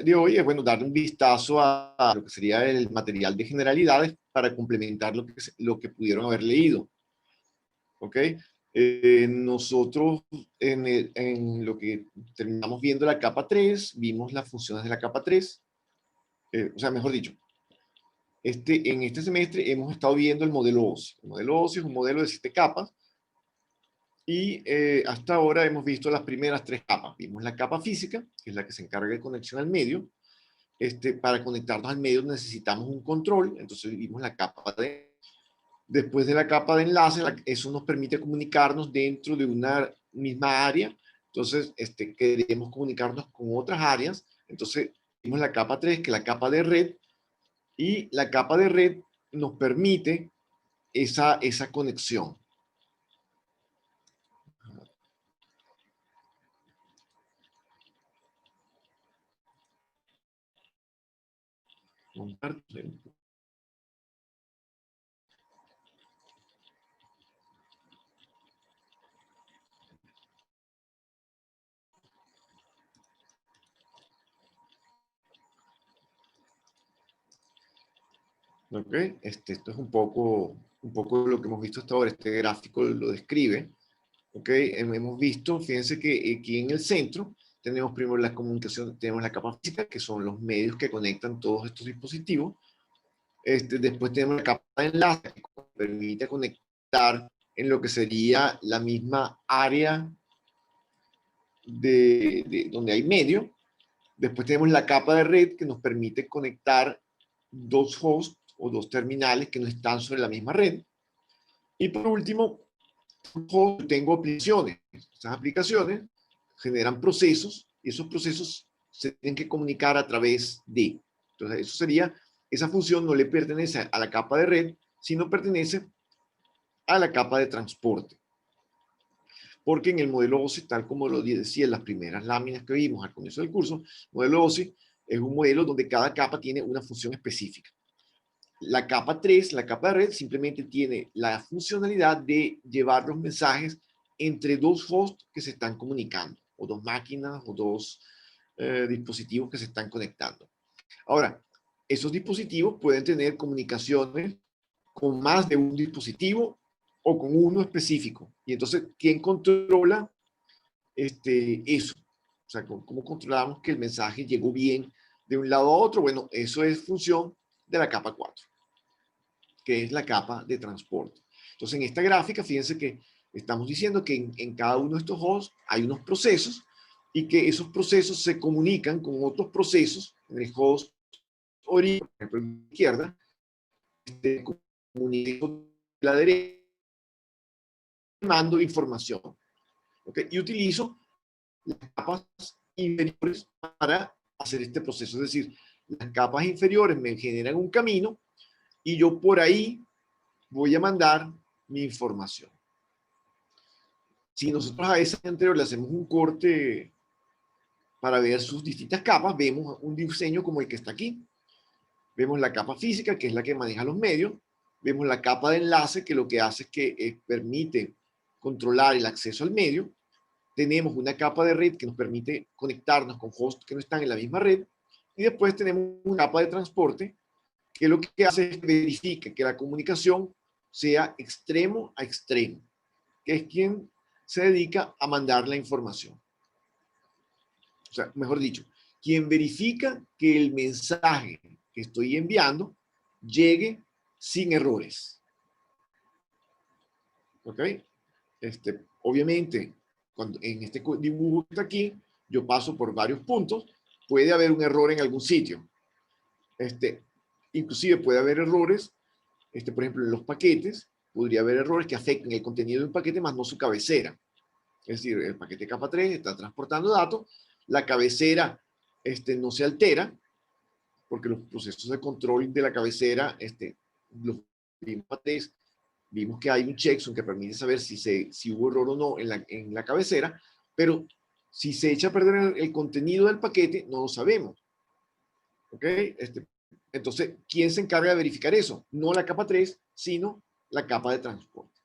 de hoy es, bueno, darle un vistazo a lo que sería el material de generalidades para complementar lo que pudieron haber leído. ¿Ok? Nosotros en lo que terminamos viendo la capa 3, vimos las funciones de la capa 3, o sea, mejor dicho, en este semestre hemos estado viendo el modelo OSI. El modelo OSI es un modelo de 7 capas y hasta ahora hemos visto las primeras 3 capas. Vimos la capa física, que es la que se encarga de conexión al medio. Para conectarnos al medio necesitamos un control, entonces vimos la capa de... Después de la capa de enlace, eso nos permite comunicarnos dentro de una misma área. Entonces, queremos comunicarnos con otras áreas. Entonces, vimos la capa 3, que es la capa de red, y la capa de red nos permite esa conexión. ¿Ok? Esto es un poco lo que hemos visto hasta ahora. Este gráfico lo describe. ¿Ok? Hemos visto, fíjense que aquí en el centro tenemos primero la comunicación, tenemos la capa física, que son los medios que conectan todos estos dispositivos. Después tenemos la capa de enlace, que permite conectar en lo que sería la misma área donde hay medio. Después tenemos la capa de red, que nos permite conectar dos hosts o dos terminales que no están sobre la misma red. Y por último, tengo aplicaciones. Estas aplicaciones generan procesos y esos procesos se tienen que comunicar a través de. Entonces, esa función no le pertenece a la capa de red, sino pertenece a la capa de transporte. Porque en el modelo OSI, tal como lo decía en las primeras láminas que vimos al comienzo del curso, el modelo OSI es un modelo donde cada capa tiene una función específica. La capa 3, la capa de red, simplemente tiene la funcionalidad de llevar los mensajes entre dos hosts que se están comunicando, o dos máquinas, o dos dispositivos que se están conectando. Ahora, esos dispositivos pueden tener comunicaciones con más de un dispositivo o con uno específico. Y entonces, ¿quién controla eso? O sea, ¿cómo controlamos que el mensaje llegó bien de un lado a otro? Bueno, eso es función de la capa 4, que es la capa de transporte. Entonces, en esta gráfica, fíjense que estamos diciendo que en cada uno de estos hosts hay unos procesos y que esos procesos se comunican con otros procesos en el host origen, por ejemplo, en la izquierda, comunico la derecha, mando información. ¿Okay? Y utilizo las capas inferiores para hacer este proceso. Es decir, las capas inferiores me generan un camino y yo por ahí voy a mandar mi información. Si nosotros a esa anterior le hacemos un corte para ver sus distintas capas, vemos un diseño como el que está aquí. Vemos la capa física, que es la que maneja los medios. Vemos la capa de enlace, que lo que hace es que permite controlar el acceso al medio. Tenemos una capa de red que nos permite conectarnos con hosts que no están en la misma red. Y después tenemos una capa de transporte, que lo que hace es verifica que la comunicación sea extremo a extremo, que es quien se dedica a mandar la información. O sea, mejor dicho, quien verifica que el mensaje que estoy enviando llegue sin errores. ¿Ok? Obviamente, en este dibujo que está aquí, yo paso por varios puntos, puede haber un error en algún sitio. Inclusive puede haber errores, por ejemplo, en los paquetes, podría haber errores que afecten el contenido de un paquete, más no su cabecera. Es decir, el paquete capa 3 está transportando datos, la cabecera no se altera, porque los procesos de control de la cabecera, los vimos que hay un checksum que permite saber si hubo error o no en la cabecera, pero si se echa a perder el contenido del paquete, no lo sabemos. ¿Ok? Entonces, ¿quién se encarga de verificar eso? No la capa 3, sino la capa de transporte.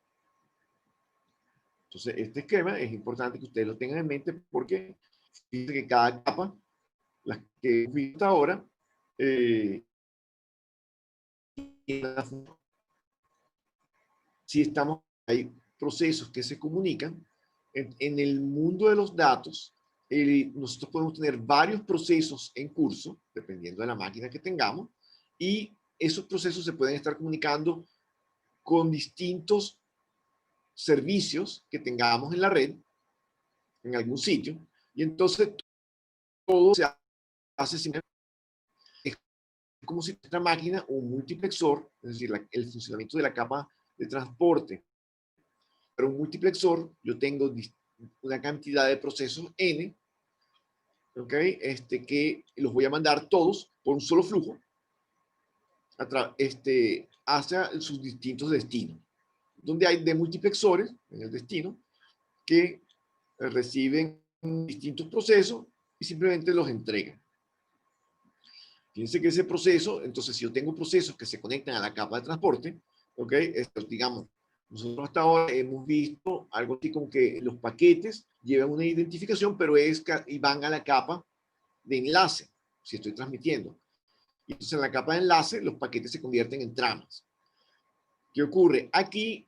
Entonces, este esquema es importante que ustedes lo tengan en mente porque dice que cada capa las que hemos visto ahora, si estamos, hay procesos que se comunican, en el mundo de los datos, nosotros podemos tener varios procesos en curso, dependiendo de la máquina que tengamos, y esos procesos se pueden estar comunicando con distintos servicios que tengamos en la red, en algún sitio, y entonces todo se hace simplemente. Es como si nuestra máquina, un multiplexor, es decir, el funcionamiento de la capa de transporte. Pero un multiplexor, yo tengo una cantidad de procesos N, ¿ok? Que los voy a mandar todos por un solo flujo hacia sus distintos destinos, donde hay multiplexores en el destino que reciben distintos procesos y simplemente los entregan. Fíjense que ese proceso, entonces si yo tengo procesos que se conectan a la capa de transporte, ¿ok? Digamos, nosotros hasta ahora hemos visto algo así como que los paquetes llevan una identificación, pero y van a la capa de enlace, si estoy transmitiendo. Y entonces en la capa de enlace los paquetes se convierten en tramas. ¿Qué ocurre? Aquí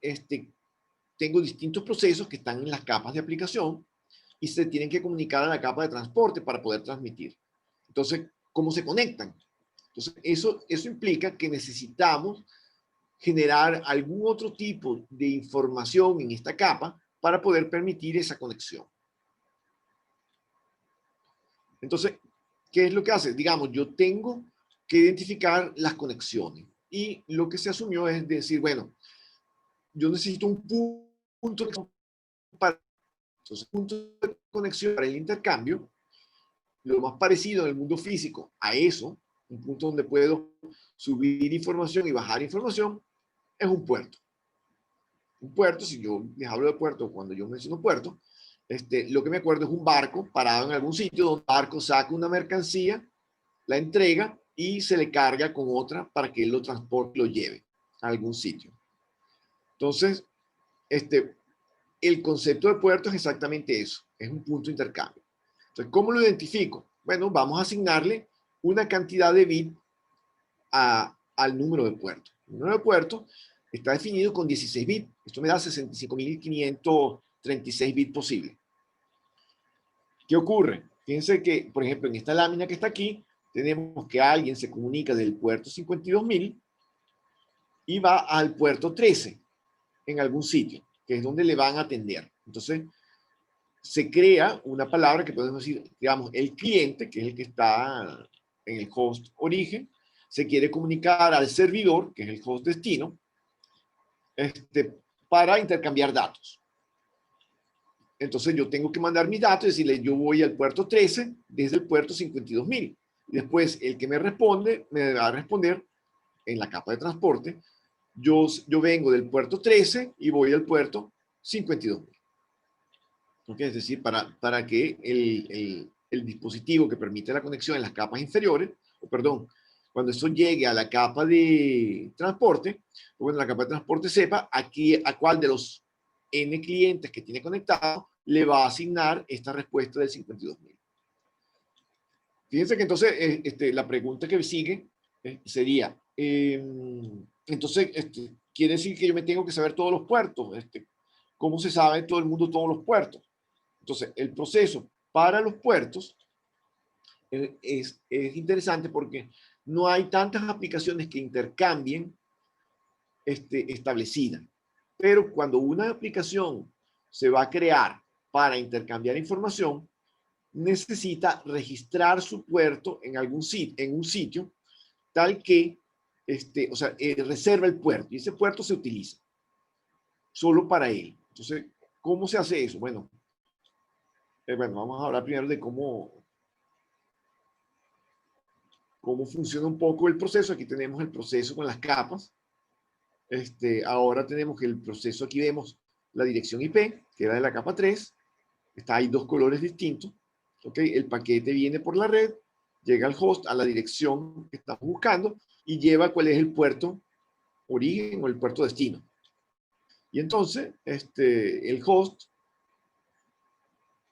tengo distintos procesos que están en las capas de aplicación y se tienen que comunicar a la capa de transporte para poder transmitir. Entonces, ¿cómo se conectan? Entonces, eso implica que necesitamos generar algún otro tipo de información en esta capa para poder permitir esa conexión. Entonces, ¿qué es lo que hace? Digamos, yo tengo que identificar las conexiones y lo que se asumió es decir, bueno, yo necesito un punto para, entonces, punto de conexión para el intercambio, lo más parecido en el mundo físico a eso, un punto donde puedo subir información y bajar información, es un puerto. Un puerto, si yo les hablo de puerto, cuando yo menciono puerto, lo que me acuerdo es un barco parado en algún sitio donde el barco saca una mercancía, la entrega y se le carga con otra para que él lo transporte y lo lleve a algún sitio. Entonces, el concepto de puerto es exactamente eso, es un punto de intercambio. Entonces, ¿cómo lo identifico? Bueno, vamos a asignarle una cantidad de bits al número de puertos. El número de puertos está definido con 16 bits. Esto me da 65.536 bits posibles. ¿Qué ocurre? Fíjense que, por ejemplo, en esta lámina que está aquí, tenemos que alguien se comunica del puerto 52.000 y va al puerto 13 en algún sitio, que es donde le van a atender. Entonces, se crea una palabra que podemos decir, digamos, el cliente, que es el que está en el host origen, se quiere comunicar al servidor, que es el host destino, para intercambiar datos. Entonces yo tengo que mandar mis datos y decirle, yo voy al puerto 13 desde el puerto 52.000. Después, el que me responde, me va a responder en la capa de transporte. Yo vengo del puerto 13 y voy al puerto 52.000. ¿Okay? Es decir, para que el dispositivo que permite la conexión en las capas inferiores, cuando eso llegue a la capa de transporte, o cuando la capa de transporte sepa a cuál de los N clientes que tiene conectado le va a asignar esta respuesta del 52.000. Fíjense que entonces la pregunta que sigue sería, entonces, quiere decir que yo me tengo que saber todos los puertos. ¿Cómo se sabe en todo el mundo todos los puertos? Entonces, el proceso para los puertos es interesante porque no hay tantas aplicaciones que intercambien establecidas. Pero cuando una aplicación se va a crear para intercambiar información, necesita registrar su puerto en algún sitio, en un sitio, tal que, reserva el puerto y ese puerto se utiliza solo para él. Entonces, ¿cómo se hace eso? Bueno, vamos a hablar primero de cómo funciona un poco el proceso. Aquí tenemos el proceso con las capas. Ahora tenemos que el proceso, aquí vemos la dirección IP, que era de la capa 3. Hay dos colores distintos. ¿Okay? El paquete viene por la red, llega al host, a la dirección que estamos buscando, y lleva cuál es el puerto origen o el puerto destino. Y entonces, el host,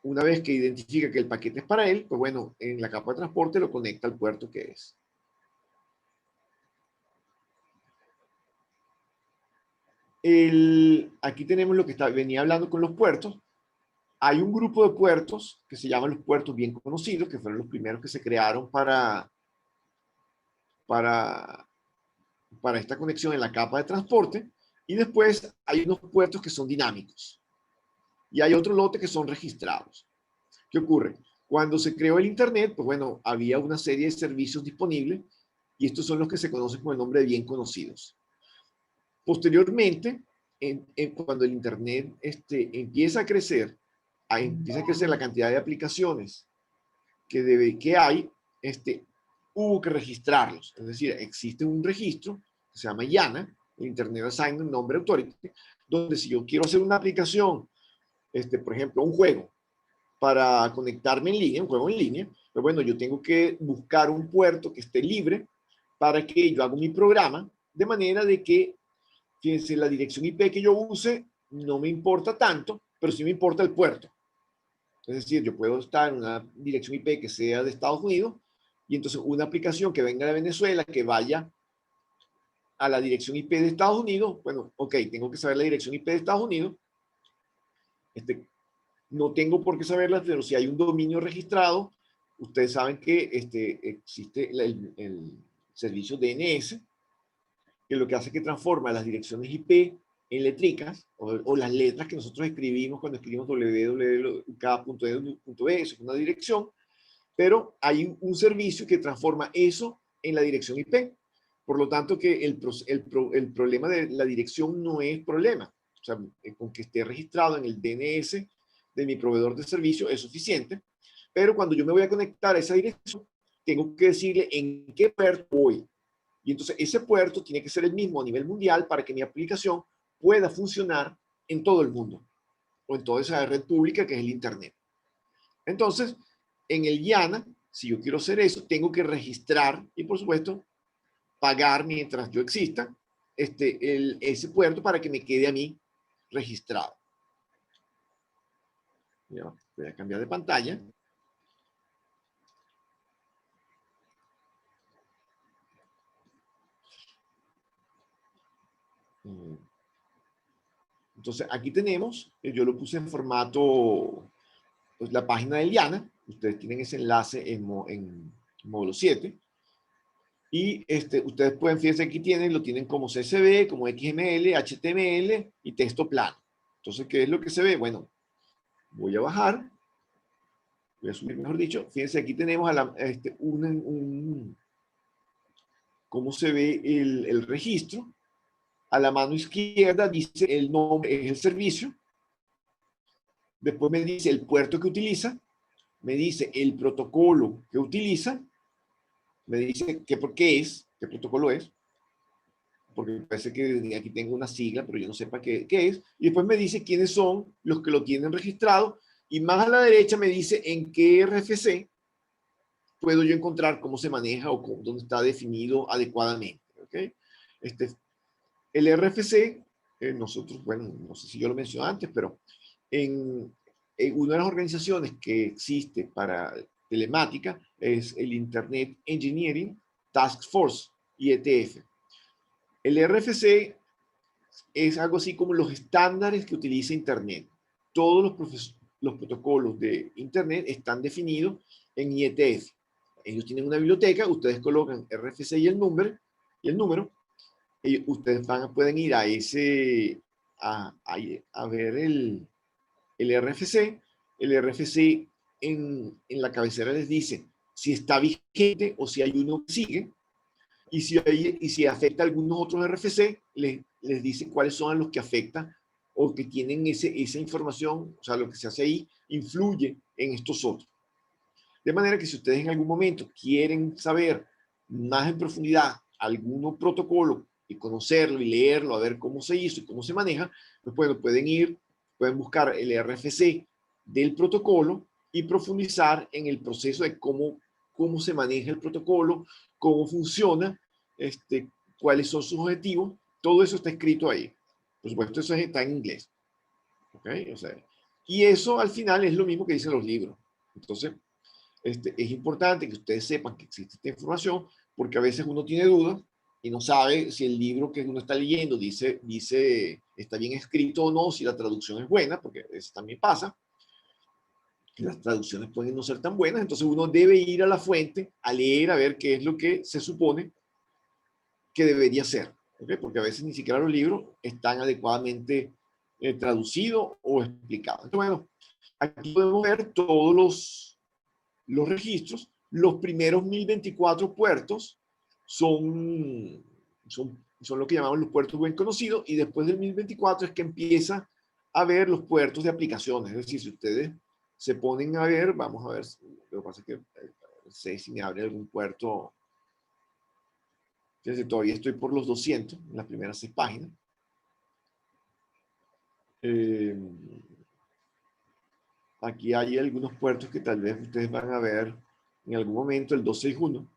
una vez que identifica que el paquete es para él, pues bueno, en la capa de transporte lo conecta al puerto que es. Aquí tenemos lo que venía hablando con los puertos. Hay un grupo de puertos que se llaman los puertos bien conocidos, que fueron los primeros que se crearon para esta conexión en la capa de transporte. Y después hay unos puertos que son dinámicos. Y hay otro lote que son registrados. ¿Qué ocurre? Cuando se creó el Internet, pues bueno, había una serie de servicios disponibles y estos son los que se conocen con el nombre de bien conocidos. Posteriormente, cuando el Internet empieza a crecer la cantidad de aplicaciones que hay, hubo que registrarlos. Es decir, existe un registro que se llama IANA, Internet Assignment Number Authority, donde si yo quiero hacer una aplicación, por ejemplo, un juego, para conectarme en línea, un juego en línea, pero bueno, yo tengo que buscar un puerto que esté libre para que yo haga mi programa, de manera de que, fíjense, la dirección IP que yo use no me importa tanto, pero sí me importa el puerto. Es decir, yo puedo estar en una dirección IP que sea de Estados Unidos y entonces una aplicación que venga de Venezuela, que vaya a la dirección IP de Estados Unidos, bueno, ok, tengo que saber la dirección IP de Estados Unidos. No tengo por qué saberla, pero si hay un dominio registrado, ustedes saben que existe el servicio DNS, que lo que hace es que transforma las direcciones IP en letricas, o las letras que nosotros escribimos cuando escribimos www.uk.edu.be, eso es una dirección, pero hay un servicio que transforma eso en la dirección IP. Por lo tanto, que el problema de la dirección no es problema. O sea, con que esté registrado en el DNS de mi proveedor de servicio es suficiente. Pero cuando yo me voy a conectar a esa dirección, tengo que decirle en qué puerto voy. Y entonces ese puerto tiene que ser el mismo a nivel mundial para que mi aplicación pueda funcionar en todo el mundo o en toda esa red pública que es el Internet. Entonces, en el IANA, si yo quiero hacer eso, tengo que registrar y, por supuesto, pagar mientras yo exista ese puerto para que me quede a mí registrado. Ya, voy a cambiar de pantalla. Entonces, aquí tenemos, yo lo puse en formato, pues, la página del IANA. Ustedes tienen ese enlace en módulo 7. Y ustedes pueden, fíjense, aquí lo tienen como CSV, como XML, HTML y texto plano. Entonces, ¿qué es lo que se ve? Bueno, voy a bajar, voy a subir, mejor dicho. Fíjense, aquí tenemos cómo se ve el registro. A la mano izquierda dice el nombre, es el servicio. Después me dice el puerto que utiliza, me dice el protocolo que utiliza, me dice qué protocolo es, porque parece que aquí tengo una sigla, pero yo no sé para qué es. Y después me dice quiénes son los que lo tienen registrado. Y más a la derecha me dice en qué RFC puedo yo encontrar cómo se maneja o dónde está definido adecuadamente. ¿Okay? El RFC, nosotros, bueno, no sé si yo lo mencioné antes, pero en una de las organizaciones que existe para telemática es el Internet Engineering Task Force, IETF. El RFC es algo así como los estándares que utiliza Internet. Todos los protocolos de Internet están definidos en IETF. Ellos tienen una biblioteca, ustedes colocan RFC y el número, y ustedes pueden ir a ver el RFC. El RFC en la cabecera les dice si está vigente o si hay uno que sigue. Y si afecta a algunos otros RFC, les dice cuáles son los que afectan o que tienen esa información, o sea, lo que se hace ahí influye en estos otros. De manera que si ustedes en algún momento quieren saber más en profundidad algún protocolo y conocerlo y leerlo, a ver cómo se hizo y cómo se maneja, pues bueno, pueden buscar el RFC del protocolo y profundizar en el proceso de cómo se maneja el protocolo, cómo funciona, cuáles son sus objetivos. Todo eso está escrito ahí. Por supuesto, eso está en inglés. ¿Okay? O sea, Y eso al final es lo mismo que dicen los libros. Entonces, es importante que ustedes sepan que existe esta información, porque a veces uno tiene dudas y no sabe si el libro que uno está leyendo dice está bien escrito o no, si la traducción es buena, porque eso también pasa, que las traducciones pueden no ser tan buenas, entonces uno debe ir a la fuente a leer, a ver qué es lo que se supone que debería ser, ¿okay? Porque a veces ni siquiera los libros están adecuadamente traducidos o explicados. Entonces, bueno, aquí podemos ver todos los registros. Los primeros 1024 puertos son lo que llamamos los puertos bien conocidos, y después del 1024 es que empieza a ver los puertos de aplicaciones. Es decir, si ustedes se ponen a ver, vamos a ver, lo que pasa es que no sé si me abre algún puerto. Fíjense, todavía estoy por los 200 en las primeras 6 páginas. Aquí hay algunos puertos que tal vez ustedes van a ver en algún momento, el 261.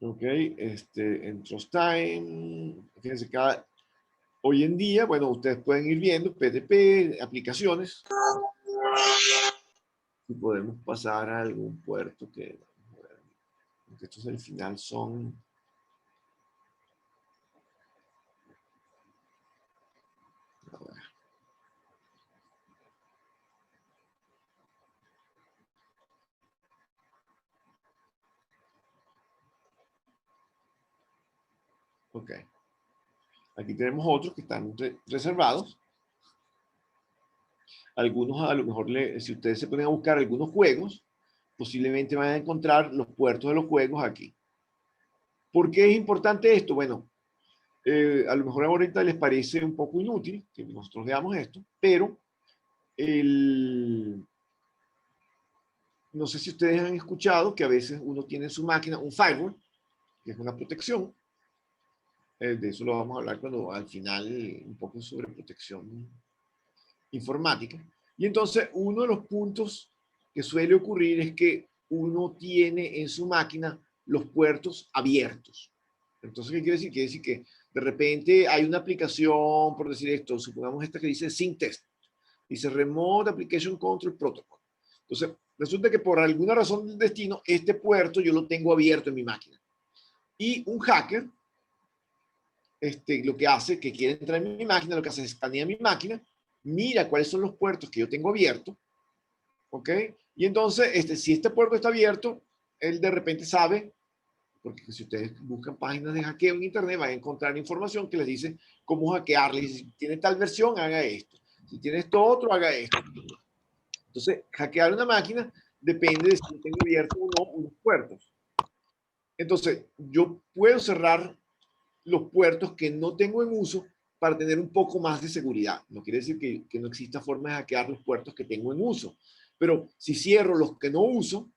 Ok, en Trust Time, fíjense, hoy en día, bueno, ustedes pueden ir viendo PDP, aplicaciones. Si podemos pasar a algún puerto que, estos al final son... Ok. Aquí tenemos otros que están reservados. Algunos, a lo mejor, si ustedes se ponen a buscar algunos juegos, posiblemente van a encontrar los puertos de los juegos aquí. ¿Por qué es importante esto? Bueno, a lo mejor ahorita les parece un poco inútil que nosotros veamos esto, pero no sé si ustedes han escuchado que a veces uno tiene en su máquina un firewall, que es una protección. De eso lo vamos a hablar cuando al final un poco sobre protección informática. Y entonces uno de los puntos que suele ocurrir es que uno tiene en su máquina los puertos abiertos. Entonces, ¿qué quiere decir? Quiere decir que de repente hay una aplicación, por decir esto, supongamos esta que dice SyncTest, dice Remote Application Control Protocol. Entonces, resulta que por alguna razón del destino, este puerto yo lo tengo abierto en mi máquina. Y un hacker, lo que hace, que quiere entrar en mi máquina, lo que hace es escanear mi máquina, mira cuáles son los puertos que yo tengo abiertos, ¿ok? Y entonces, si este puerto está abierto, él de repente sabe, porque si ustedes buscan páginas de hackeo en internet, van a encontrar información que les dice cómo hackearle. Si tiene tal versión, haga esto. Si tiene esto otro, haga esto. Entonces, hackear una máquina depende de si yo tengo abierto o no unos puertos. Entonces, yo puedo cerrar los puertos que no tengo en uso para tener un poco más de seguridad. No quiere decir que no exista forma de hackear los puertos que tengo en uso. Pero si cierro los que no uso,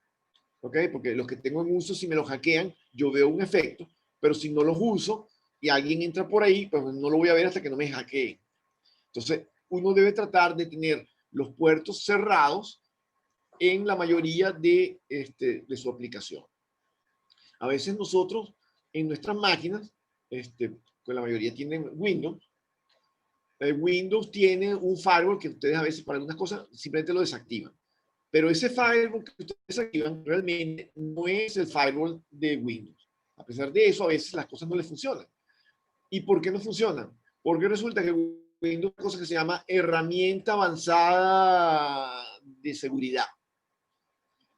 ¿ok? Porque los que tengo en uso, si me los hackean, yo veo un efecto, pero si no los uso y alguien entra por ahí, pues no lo voy a ver hasta que no me hackeen. Entonces, uno debe tratar de tener los puertos cerrados en la mayoría de su aplicación. A veces nosotros, en nuestras máquinas, pues la mayoría tienen Windows. Windows tiene un firewall que ustedes a veces para algunas cosas simplemente lo desactivan. Pero ese firewall que ustedes desactivan realmente no es el firewall de Windows. A pesar de eso, a veces las cosas no les funcionan. ¿Y por qué no funcionan? Porque resulta que Windows tiene una cosa que se llama herramienta avanzada de seguridad.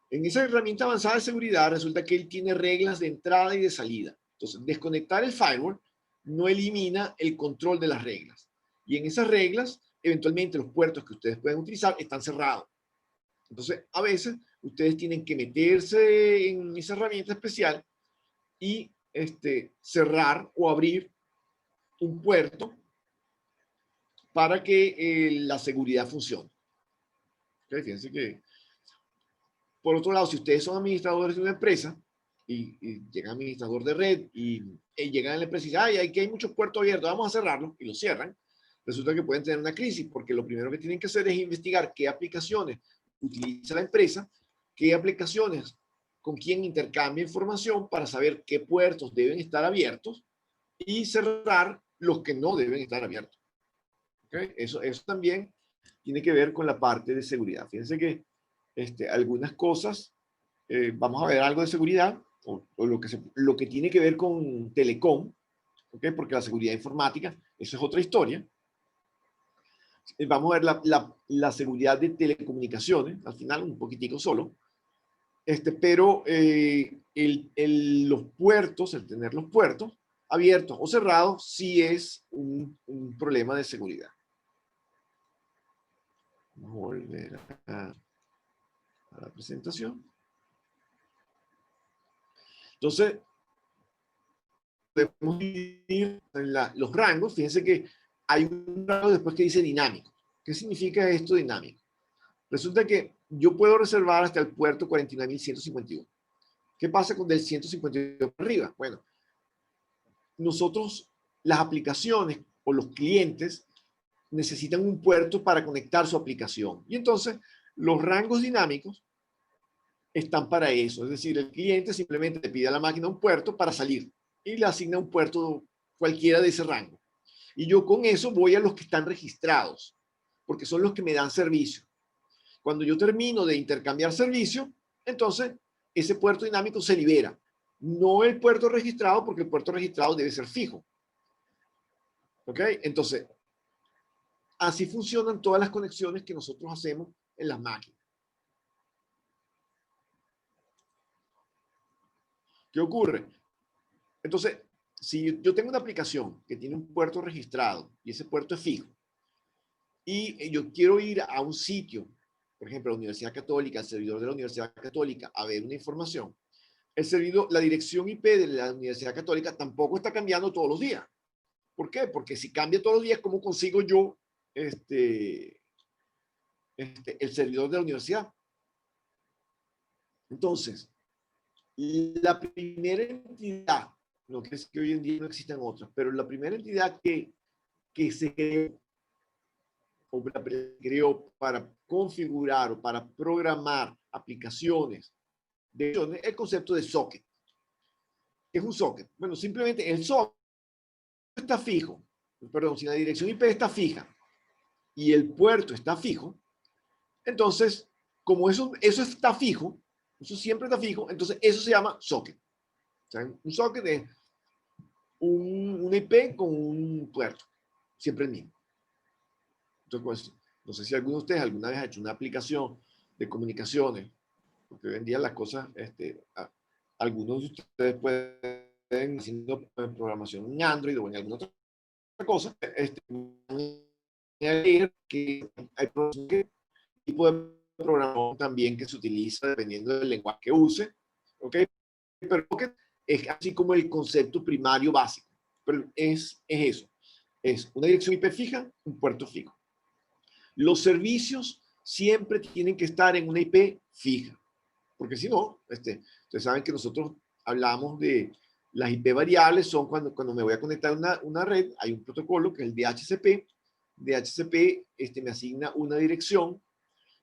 En esa herramienta avanzada de seguridad resulta que él tiene reglas de entrada y de salida. Entonces, desconectar el firewall no elimina el control de las reglas. Y en esas reglas, eventualmente los puertos que ustedes pueden utilizar están cerrados. Entonces, a veces ustedes tienen que meterse en esa herramienta especial y cerrar o abrir un puerto para que la seguridad funcione. ¿Okay? Fíjense que, por otro lado, si ustedes son administradores de una empresa y llega un administrador de red y llegan a la empresa y dicen, ay, aquí hay muchos puertos abiertos, vamos a cerrarlos, y los cierran, resulta que pueden tener una crisis, porque lo primero que tienen que hacer es investigar qué aplicaciones utiliza la empresa, qué aplicaciones, con quién intercambia información para saber qué puertos deben estar abiertos y cerrar los que no deben estar abiertos. ¿Okay? Eso también tiene que ver con la parte de seguridad. Fíjense que algunas cosas, vamos a ver algo de seguridad, o lo que tiene que ver con telecom, ¿okay? Porque la seguridad informática, eso es otra historia. Vamos a ver la seguridad de telecomunicaciones, al final un poquitico solo. Pero los puertos, el tener los puertos abiertos o cerrados, sí es un problema de seguridad. Vamos a volver a la presentación. Entonces, podemos dividir los rangos. Fíjense que hay un rango después que dice dinámico. ¿Qué significa esto dinámico? Resulta que yo puedo reservar hasta el puerto 49.151. ¿Qué pasa con del 152 para arriba? Bueno, nosotros, las aplicaciones o los clientes necesitan un puerto para conectar su aplicación. Y entonces, los rangos dinámicos están para eso. Es decir, el cliente simplemente le pide a la máquina un puerto para salir y le asigna un puerto cualquiera de ese rango. Y yo con eso voy a los que están registrados, porque son los que me dan servicio. Cuando yo termino de intercambiar servicio, entonces ese puerto dinámico se libera. No el puerto registrado, porque el puerto registrado debe ser fijo. ¿Ok? Entonces, así funcionan todas las conexiones que nosotros hacemos en las máquinas. ¿Qué ocurre? Entonces, si yo tengo una aplicación que tiene un puerto registrado y ese puerto es fijo, y yo quiero ir a un sitio, por ejemplo, la Universidad Católica, el servidor de la Universidad Católica, a ver una información, el servidor, la dirección IP de la Universidad Católica tampoco está cambiando todos los días. ¿Por qué? Porque si cambia todos los días, ¿cómo consigo yo el servidor de la universidad? Entonces, la primera entidad, lo que es que hoy en día no existen otras, pero la primera entidad que se creó para configurar o para programar aplicaciones es el concepto de socket. ¿Qué es un socket? Bueno, simplemente el socket está fijo, perdón, si la dirección IP está fija y el puerto está fijo, entonces, como eso está fijo, eso siempre está fijo, entonces eso se llama socket. O sea, un socket es un IP con un puerto, siempre el mismo. Entonces, pues, no sé si alguno de ustedes alguna vez ha hecho una aplicación de comunicaciones, porque hoy en día las cosas, algunos de ustedes pueden haciendo programación en Android o en alguna otra cosa, que hay tipo de programación también que se utiliza dependiendo del lenguaje que use, ¿ok? Pero es así como el concepto primario básico, pero es eso, es una dirección IP fija, un puerto fijo. Los servicios siempre tienen que estar en una IP fija, porque si no, ustedes saben que nosotros hablamos de las IP variables, son cuando me voy a conectar a una red, hay un protocolo que es el DHCP. DHCP me asigna una dirección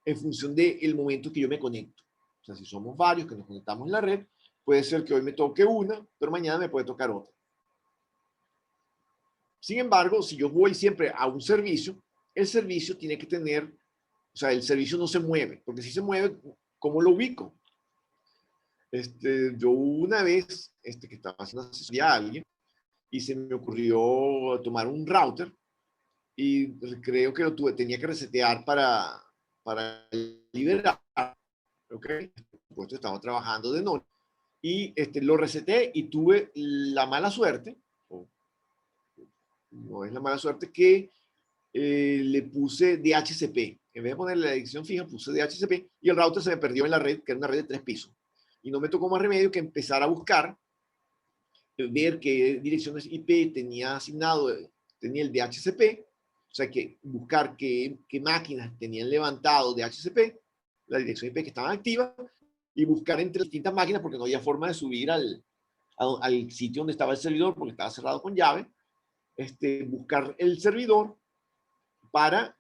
en función del momento que yo me conecto. O sea, si somos varios que nos conectamos en la red, puede ser que hoy me toque una, pero mañana me puede tocar otra. Sin embargo, si yo voy siempre a un servicio, el servicio tiene que tener, o sea, el servicio no se mueve, porque si se mueve, ¿cómo lo ubico? Yo una vez que estaba haciendo asesoría a alguien y se me ocurrió tomar un router y creo que tenía que resetear para liberar, ¿ok? Por supuesto, estaba trabajando de noche y lo reseté y tuve la mala suerte, o no es la mala suerte, que le puse DHCP. En vez de ponerle la dirección fija, puse DHCP y el router se me perdió en la red, que era una red de 3 pisos. Y no me tocó más remedio que empezar a buscar, ver qué direcciones IP tenía asignado, tenía el DHCP, o sea, que buscar qué máquinas tenían levantado DHCP, la dirección IP que estaban activas, y buscar entre distintas máquinas, porque no había forma de subir al sitio donde estaba el servidor, porque estaba cerrado con llave, buscar el servidor para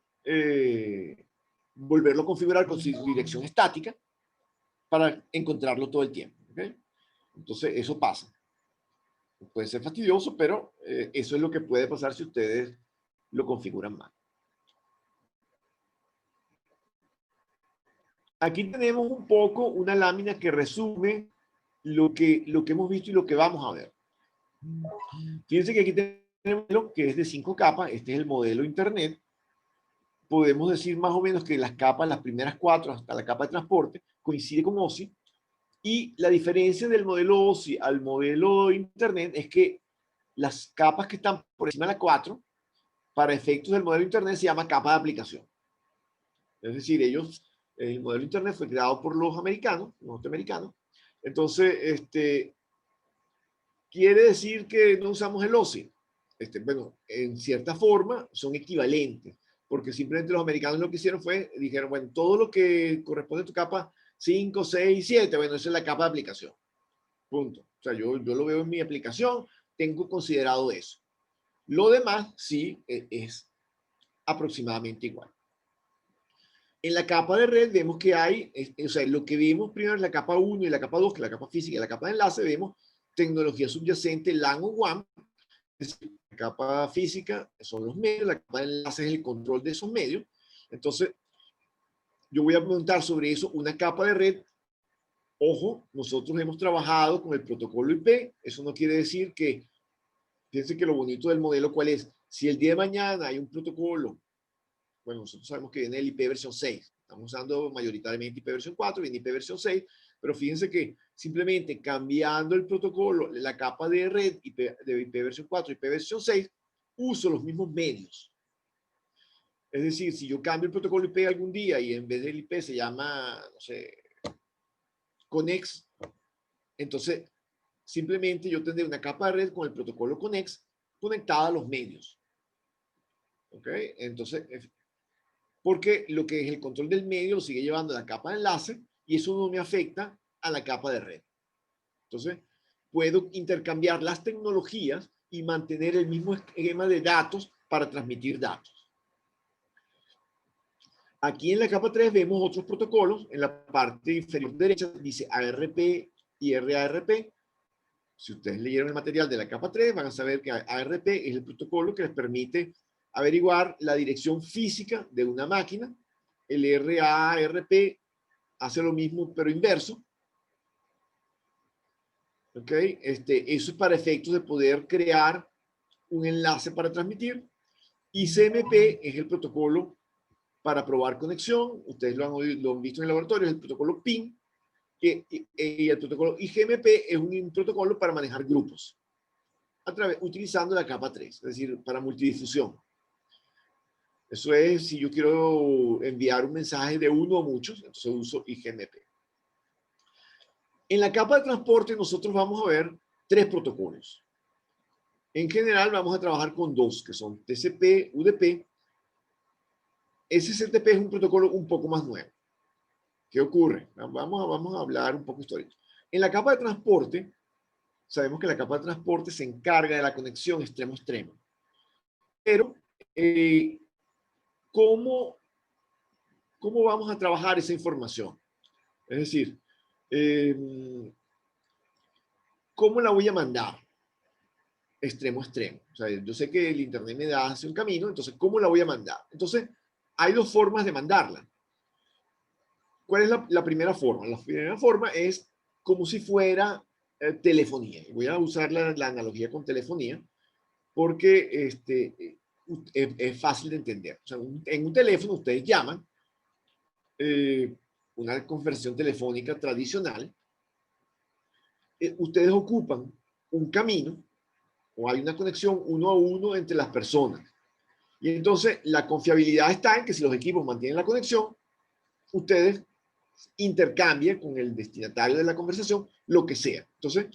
volverlo a configurar con su dirección estática para encontrarlo todo el tiempo. ¿Okay? Entonces, eso pasa. Puede ser fastidioso, pero eso es lo que puede pasar si ustedes lo configuran mal. Aquí tenemos un poco una lámina que resume lo que hemos visto y lo que vamos a ver. Fíjense que aquí tenemos lo que es de 5 capas. Este es el modelo Internet. Podemos decir más o menos que las capas, las primeras 4 hasta la capa de transporte, coincide con OSI. Y la diferencia del modelo OSI al modelo Internet es que las capas que están por encima de la 4, para efectos del modelo Internet, se llama capa de aplicación. Es decir, el modelo Internet fue creado por los americanos, los norteamericanos. Entonces, quiere decir que no usamos el OSI. Bueno, en cierta forma son equivalentes, porque simplemente los americanos lo que hicieron fue, dijeron, bueno, todo lo que corresponde a tu capa 5, 6, 7, bueno, esa es la capa de aplicación. Punto. O sea, yo lo veo en mi aplicación, tengo considerado eso. Lo demás sí es aproximadamente igual. En la capa de red vemos que hay, o sea, lo que vimos primero en la capa 1 y la capa 2, que es la capa física y la capa de enlace, vemos tecnología subyacente LAN o WAN. La capa física son los medios, la capa de enlace es el control de esos medios. Entonces, yo voy a preguntar sobre eso, una capa de red. Ojo, nosotros hemos trabajado con el protocolo IP. Eso no quiere decir que, fíjense que lo bonito del modelo, ¿cuál es? Si el día de mañana hay un protocolo, bueno, nosotros sabemos que viene el IP versión 6. Estamos usando mayoritariamente IP versión 4, viene IP versión 6, pero fíjense que simplemente cambiando el protocolo, la capa de red de IP versión 4 y IP versión 6, uso los mismos medios. Es decir, si yo cambio el protocolo IP algún día y en vez del IP se llama, no sé, Connex, entonces simplemente yo tendré una capa de red con el protocolo Connex conectada a los medios. ¿Ok? Entonces, porque lo que es el control del medio lo sigue llevando a la capa de enlace y eso no me afecta a la capa de red. Entonces, puedo intercambiar las tecnologías y mantener el mismo esquema de datos para transmitir datos. Aquí en la capa 3 vemos otros protocolos. En la parte inferior derecha dice ARP y RARP. Si ustedes leyeron el material de la capa 3, van a saber que ARP es el protocolo que les permite averiguar la dirección física de una máquina. El RARP hace lo mismo, pero inverso. ¿Ok? Eso es para efectos de poder crear un enlace para transmitir. Y CMP es el protocolo para probar conexión. Ustedes lo han visto en el laboratorio, es el protocolo PIN. Y el protocolo IGMP es un protocolo para manejar grupos, utilizando la capa 3, es decir, para multidifusión. Eso es, si yo quiero enviar un mensaje de uno a muchos, entonces uso IGMP. En la capa de transporte nosotros vamos a ver 3 protocolos. En general vamos a trabajar con 2, que son TCP, UDP. SCTP es un protocolo un poco más nuevo. ¿Qué ocurre? Vamos a hablar un poco histórico. En la capa de transporte, sabemos que la capa de transporte se encarga de la conexión extremo-extremo. Pero, ¿cómo vamos a trabajar esa información? Es decir, ¿cómo la voy a mandar? Extremo a extremo. O sea, yo sé que el Internet me da hacia un camino, entonces, ¿cómo la voy a mandar? Entonces, hay 2 formas de mandarla. ¿Cuál es la primera forma? La primera forma es como si fuera telefonía. Voy a usar la analogía con telefonía porque es fácil de entender. O sea, en un teléfono ustedes llaman, una conversación telefónica tradicional, ustedes ocupan un camino o hay una conexión uno a uno entre las personas. Y entonces la confiabilidad está en que si los equipos mantienen la conexión, ustedes intercambian con el destinatario de la conversación lo que sea. Entonces,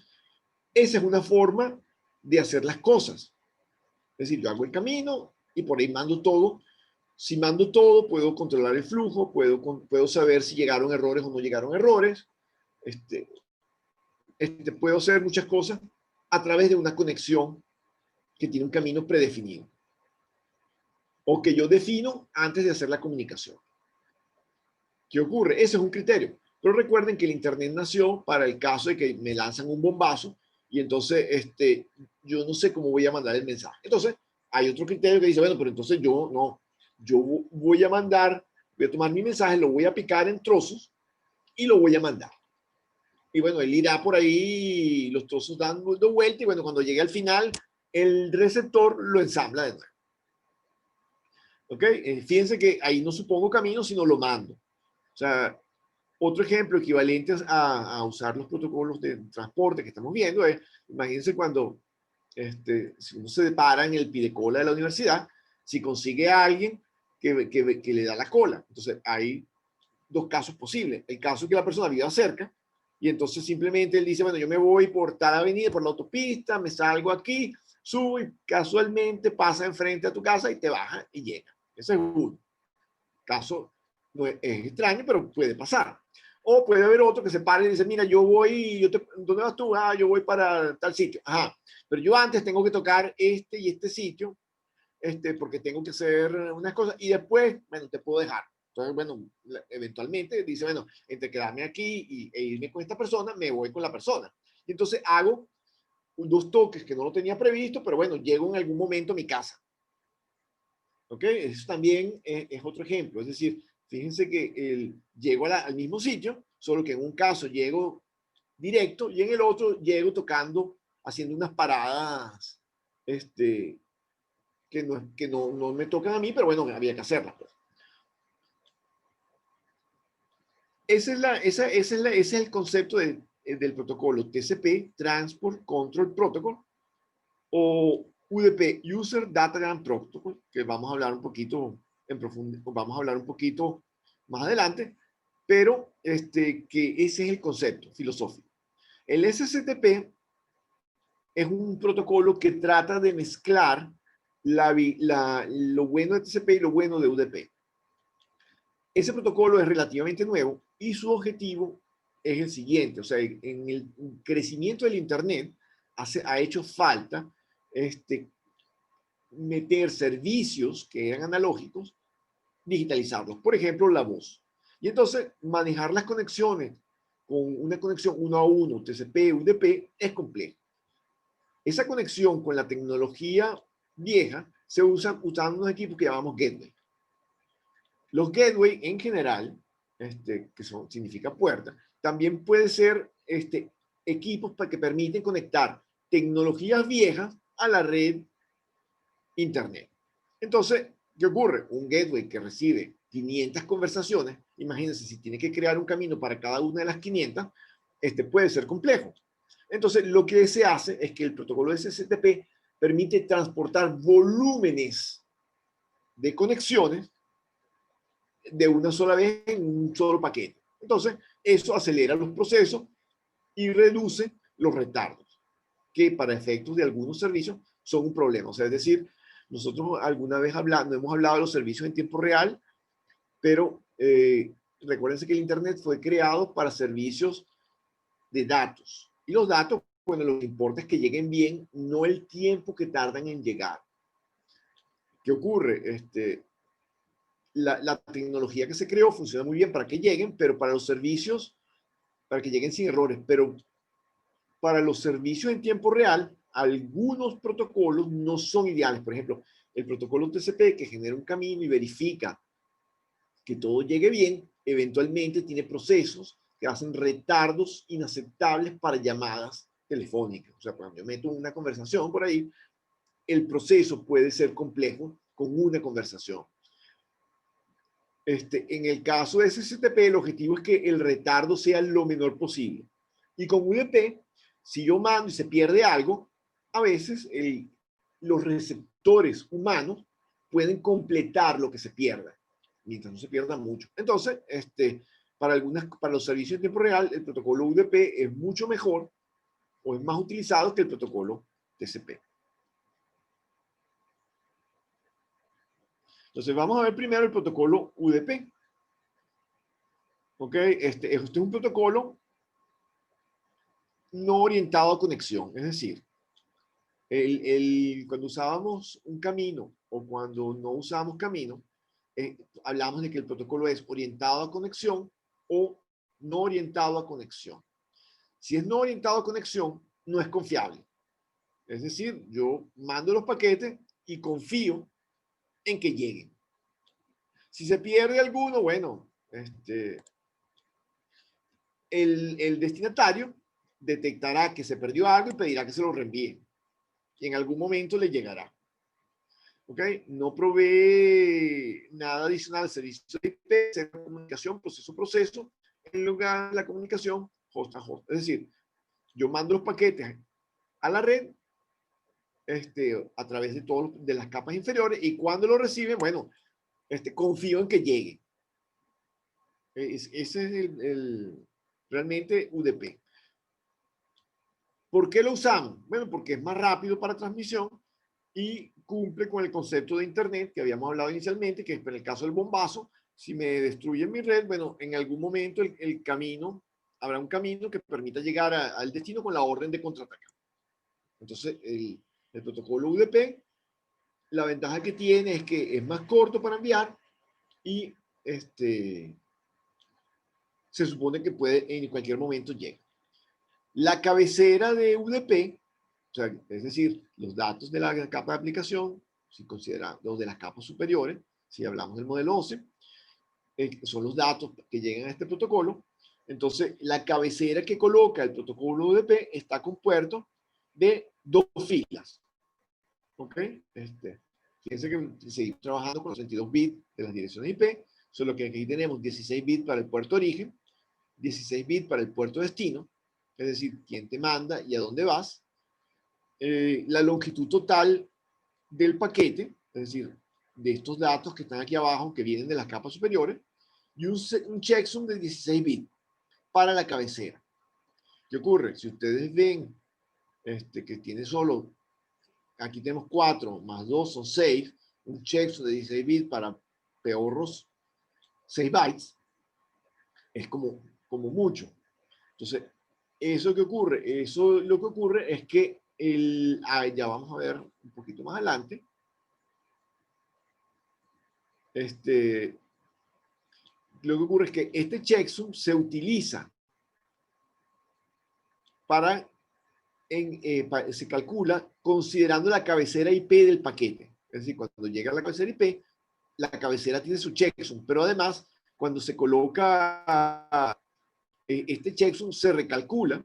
esa es una forma de hacer las cosas. Es decir, yo hago el camino y por ahí mando todo. Si mando todo, puedo controlar el flujo, puedo saber si llegaron errores o no llegaron errores. Puedo hacer muchas cosas a través de una conexión que tiene un camino predefinido o que yo defino antes de hacer la comunicación. ¿Qué ocurre? Ese es un criterio. Pero recuerden que el Internet nació para el caso de que me lanzan un bombazo Y entonces yo no sé cómo voy a mandar el mensaje. Entonces, hay otro criterio que dice, bueno, pero entonces yo no, yo voy a mandar, voy a tomar mi mensaje, lo voy a picar en trozos y lo voy a mandar. Y bueno, él irá por ahí los trozos dando vuelta y bueno, cuando llegue al final, el receptor lo ensambla de nuevo. ¿Ok? Fíjense que ahí no supongo camino, sino lo mando. O sea, otro ejemplo equivalente a usar los protocolos de transporte que estamos viendo es, imagínense cuando si uno se para en el pidecola de la universidad, si consigue a alguien que le da la cola. Entonces, hay dos casos posibles. El caso es que la persona viva cerca y entonces simplemente él dice, bueno, yo me voy por tal avenida, por la autopista, me salgo aquí, subo y casualmente pasa enfrente a tu casa y te baja y llega. Ese es uno. Caso no es extraño, pero puede pasar. O puede haber otro que se pare y dice, mira, yo voy, ¿dónde vas tú? Ah, yo voy para tal sitio. Ajá, pero yo antes tengo que tocar este y este sitio, porque tengo que hacer unas cosas y después, bueno, te puedo dejar. Entonces, bueno, eventualmente dice, bueno, entre quedarme aquí e irme con esta persona, me voy con la persona. Y entonces hago dos toques que no lo tenía previsto, pero bueno, llego en algún momento a mi casa. ¿Ok? Eso también es otro ejemplo. Es decir, fíjense que llego al mismo sitio, solo que en un caso llego directo y en el otro llego tocando, haciendo unas paradas que no me tocan a mí, pero bueno, había que hacerlas. Pues. Ese es el concepto del protocolo TCP, Transport Control Protocol, o UDP, User Datagram Protocol, que vamos a hablar un poquito en profundidad, vamos a hablar un poquito más adelante, pero que ese es el concepto filosófico. El SCTP es un protocolo que trata de mezclar lo bueno de TCP y lo bueno de UDP. Ese protocolo es relativamente nuevo y su objetivo es el siguiente, o sea, en el crecimiento del Internet ha hecho falta meter servicios que eran analógicos, digitalizarlos. Por ejemplo, la voz. Y entonces, manejar las conexiones con una conexión 1 a 1, TCP, UDP, es complejo. Esa conexión con la tecnología vieja se usa usando unos equipos que llamamos gateway. Los gateway en general, significa puerta, también pueden ser equipos que permiten conectar tecnologías viejas a la red Internet. Entonces, ¿qué ocurre? Un gateway que recibe 500 conversaciones, imagínense si tiene que crear un camino para cada una de las 500, puede ser complejo. Entonces, lo que se hace es que el protocolo SSTP permite transportar volúmenes de conexiones de una sola vez en un solo paquete. Entonces, eso acelera los procesos y reduce los retardos, que para efectos de algunos servicios son un problema. O sea, es decir, nosotros alguna vez hemos hablado de los servicios en tiempo real, pero recuérdense que el Internet fue creado para servicios de datos. Y los datos, bueno, lo que importa es que lleguen bien, no el tiempo que tardan en llegar. ¿Qué ocurre? La tecnología que se creó funciona muy bien para que lleguen, pero para los servicios, para que lleguen sin errores, pero para los servicios en tiempo real, algunos protocolos no son ideales. Por ejemplo, el protocolo TCP que genera un camino y verifica que todo llegue bien, eventualmente tiene procesos que hacen retardos inaceptables para llamadas telefónicas. O sea, cuando yo meto una conversación por ahí, el proceso puede ser complejo con una conversación. En el caso de SSTP, el objetivo es que el retardo sea lo menor posible. Y con UDP, si yo mando y se pierde algo, a veces los receptores humanos pueden completar lo que se pierda, mientras no se pierda mucho. Entonces, para los servicios en tiempo real, el protocolo UDP es mucho mejor o es más utilizado que el protocolo TCP. Entonces, vamos a ver primero el protocolo UDP. ¿Ok? Este es un protocolo no orientado a conexión. Es decir, cuando usábamos un camino o cuando no usábamos camino, hablamos de que el protocolo es orientado a conexión o no orientado a conexión. Si es no orientado a conexión, no es confiable. Es decir, yo mando los paquetes y confío en que lleguen. Si se pierde alguno, bueno, el destinatario detectará que se perdió algo y pedirá que se lo reenvíe. Y en algún momento le llegará. ¿Ok? No provee nada adicional al servicio de IP, comunicación, proceso, en lugar de la comunicación host a host. Es decir, yo mando los paquetes a la red a través de todas de las capas inferiores y cuando lo reciben, bueno, confío en que llegue. Ese es realmente UDP. ¿Por qué lo usamos? Bueno, porque es más rápido para transmisión y cumple con el concepto de Internet que habíamos hablado inicialmente, que es en el caso del bombazo, si me destruyen mi red, bueno, en algún momento el camino, habrá un camino que permita llegar al destino con la orden de contraatacar. Entonces, el protocolo UDP, la ventaja que tiene es que es más corto para enviar y se supone que puede en cualquier momento llegar. La cabecera de UDP, o sea, es decir, los datos de la capa de aplicación, si consideramos los de las capas superiores, si hablamos del modelo OSE, son los datos que llegan a este protocolo. Entonces, la cabecera que coloca el protocolo UDP está compuesto de 2 filas. ¿Ok? Fíjense que seguimos trabajando con los 32 bits de las direcciones IP, solo que aquí tenemos 16 bits para el puerto origen, 16 bits para el puerto destino, es decir, quién te manda y a dónde vas, la longitud total del paquete, es decir, de estos datos que están aquí abajo, que vienen de las capas superiores, y un checksum de 16 bits para la cabecera. ¿Qué ocurre? Si ustedes ven que tiene solo, aquí tenemos 4 más 2 son 6, un checksum de 16 bits para peorros 6 bytes, es como mucho. Entonces, ¿eso qué ocurre? Eso lo que ocurre es que ya vamos a ver un poquito más adelante. Lo que ocurre es que este checksum se utiliza se calcula considerando la cabecera IP del paquete. Es decir, cuando llega a la cabecera IP, la cabecera tiene su checksum, pero además, cuando se coloca este checksum, se recalcula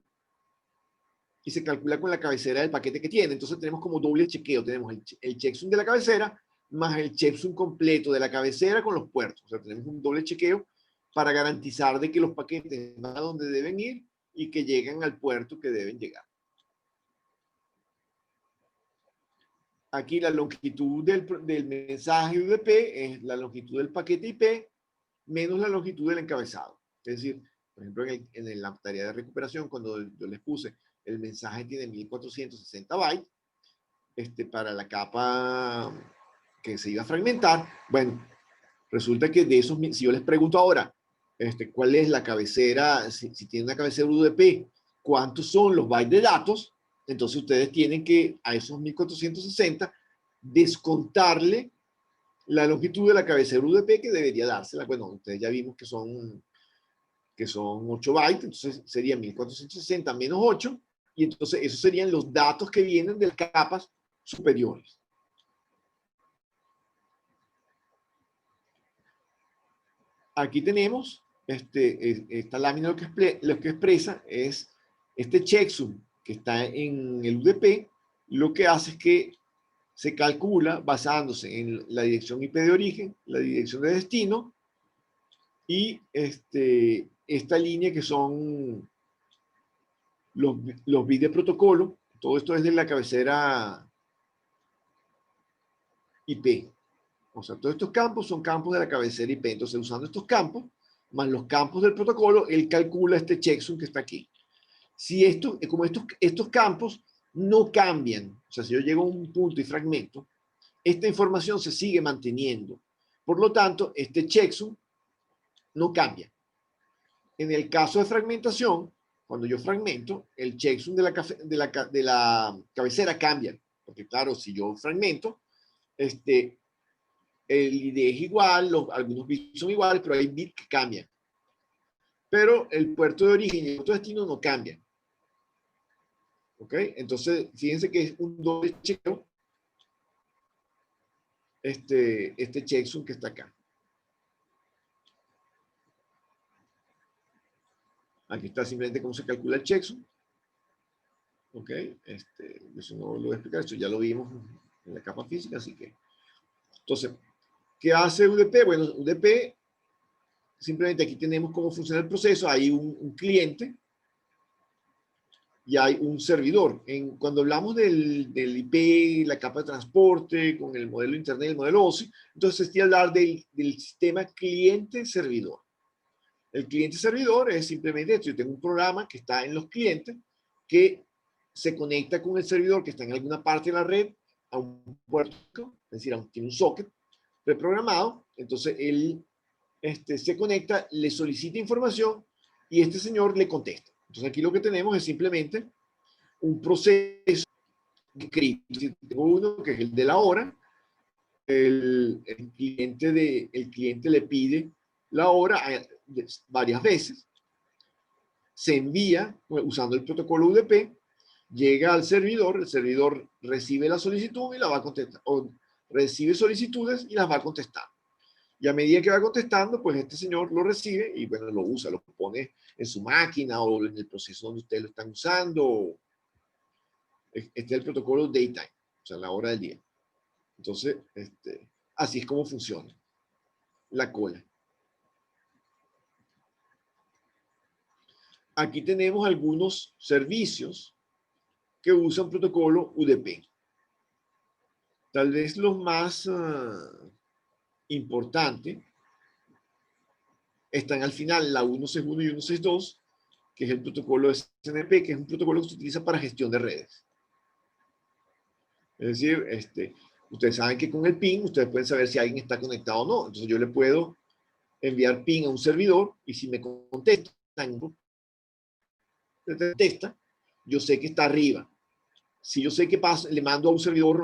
y se calcula con la cabecera del paquete que tiene. Entonces tenemos como doble chequeo. Tenemos el checksum de la cabecera más el checksum completo de la cabecera con los puertos. O sea, tenemos un doble chequeo para garantizar de que los paquetes van a donde deben ir y que lleguen al puerto que deben llegar. Aquí la longitud del mensaje UDP es la longitud del paquete IP menos la longitud del encabezado. Es decir, por ejemplo, en la tarea de recuperación, cuando yo les puse el mensaje tiene 1460 bytes, para la capa que se iba a fragmentar, bueno, resulta que de esos, si yo les pregunto ahora, ¿cuál es la cabecera, si tiene una cabecera UDP, cuántos son los bytes de datos? Entonces ustedes tienen que a esos 1460 descontarle la longitud de la cabecera UDP que debería dársela. Bueno, ustedes ya vimos que son 8 bytes, entonces serían 1460 menos 8, y entonces esos serían los datos que vienen de las capas superiores. Aquí tenemos esta lámina, lo que expresa es este checksum que está en el UDP, lo que hace es que se calcula basándose en la dirección IP de origen, la dirección de destino y esta línea que son los bits de protocolo. Todo esto es de la cabecera IP. O sea, todos estos campos son campos de la cabecera IP. Entonces, usando estos campos, más los campos del protocolo, él calcula este checksum que está aquí. Si como estos campos no cambian, o sea, si yo llego a un punto y fragmento, esta información se sigue manteniendo. Por lo tanto, este checksum no cambia. En el caso de fragmentación, cuando yo fragmento, el checksum de la cabecera cambia. Porque claro, si yo fragmento, el ID es igual, algunos bits son iguales, pero hay bits que cambian. Pero el puerto de origen y el puerto de destino no cambian. ¿Ok? Entonces, fíjense que es un doble chequeo este checksum que está acá. Aquí está simplemente cómo se calcula el checksum. ¿Ok? Eso no lo voy a explicar, esto ya lo vimos en la capa física, así que... Entonces, ¿qué hace UDP? Bueno, UDP, simplemente aquí tenemos cómo funciona el proceso. Hay un cliente y hay un servidor. Cuando hablamos del IP, la capa de transporte, con el modelo Internet, el modelo OSI, entonces estoy hablar del sistema cliente-servidor. El cliente-servidor es simplemente esto. Yo tengo un programa que está en los clientes que se conecta con el servidor que está en alguna parte de la red a un puerto, es decir, tiene un socket preprogramado. Entonces él se conecta, le solicita información y este señor le contesta. Entonces aquí lo que tenemos es simplemente un proceso escrito. Tengo uno que es el de la hora. El cliente le pide la hora varias veces. Se envía usando el protocolo UDP, llega al servidor, el servidor recibe la solicitud y la va a contestar, o recibe solicitudes y las va a contestar. Y a medida que va contestando, pues este señor lo recibe y bueno, lo usa, lo pone en su máquina o en el proceso donde ustedes lo están usando. Este es el protocolo daytime, o sea, la hora del día. Entonces, así es como funciona la cola. Aquí tenemos algunos servicios que usan protocolo UDP. Tal vez los más importantes están al final, la 161 y 162, que es el protocolo SNP, que es un protocolo que se utiliza para gestión de redes. Es decir, ustedes saben que con el ping ustedes pueden saber si alguien está conectado o no. Entonces yo le puedo enviar ping a un servidor y si me contesta, yo sé que está arriba. Si yo sé que pasa, le mando a un servidor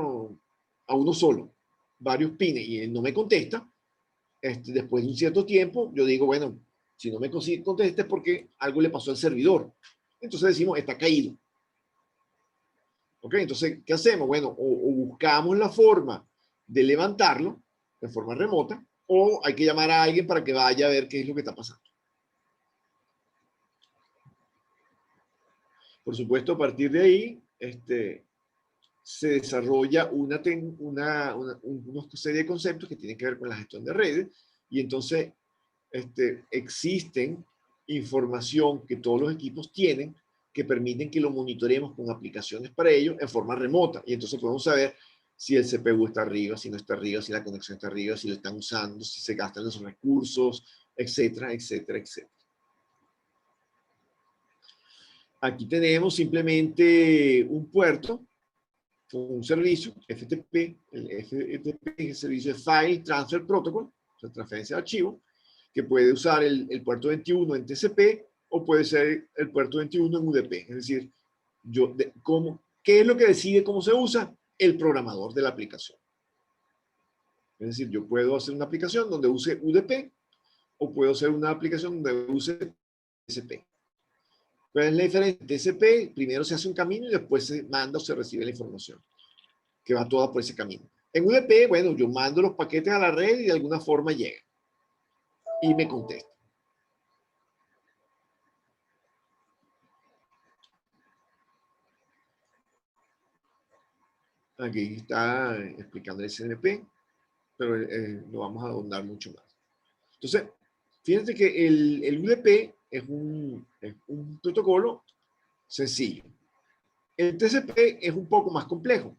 a uno solo varios pines y él no me contesta, después de un cierto tiempo, yo digo, bueno, si no me contesta es porque algo le pasó al servidor. Entonces decimos, está caído. ¿Ok? Entonces, ¿qué hacemos? Bueno, o buscamos la forma de levantarlo de forma remota, o hay que llamar a alguien para que vaya a ver qué es lo que está pasando. Por supuesto, a partir de ahí, se desarrolla una serie de conceptos que tienen que ver con la gestión de redes, y entonces existen información que todos los equipos tienen que permiten que lo monitoremos con aplicaciones para ello en forma remota, y entonces podemos saber si el CPU está arriba, si no está arriba, si la conexión está arriba, si lo están usando, si se gastan los recursos, etcétera, etcétera, etcétera. Aquí tenemos simplemente un puerto un servicio FTP. El FTP es el servicio de File Transfer Protocol, o sea, transferencia de archivo, que puede usar el puerto 21 en TCP o puede ser el puerto 21 en UDP. Es decir, ¿qué es lo que decide cómo se usa? El programador de la aplicación. Es decir, yo puedo hacer una aplicación donde use UDP o puedo hacer una aplicación donde use TCP. ¿Cuál es la diferencia? TCP, primero se hace un camino y después se manda o se recibe la información, que va toda por ese camino. En UDP, bueno, yo mando los paquetes a la red y de alguna forma llegan y me contesta. Aquí está explicando el SNP, pero lo vamos a ahondar mucho más. Entonces, fíjense que el UDP es un protocolo sencillo. El TCP es un poco más complejo.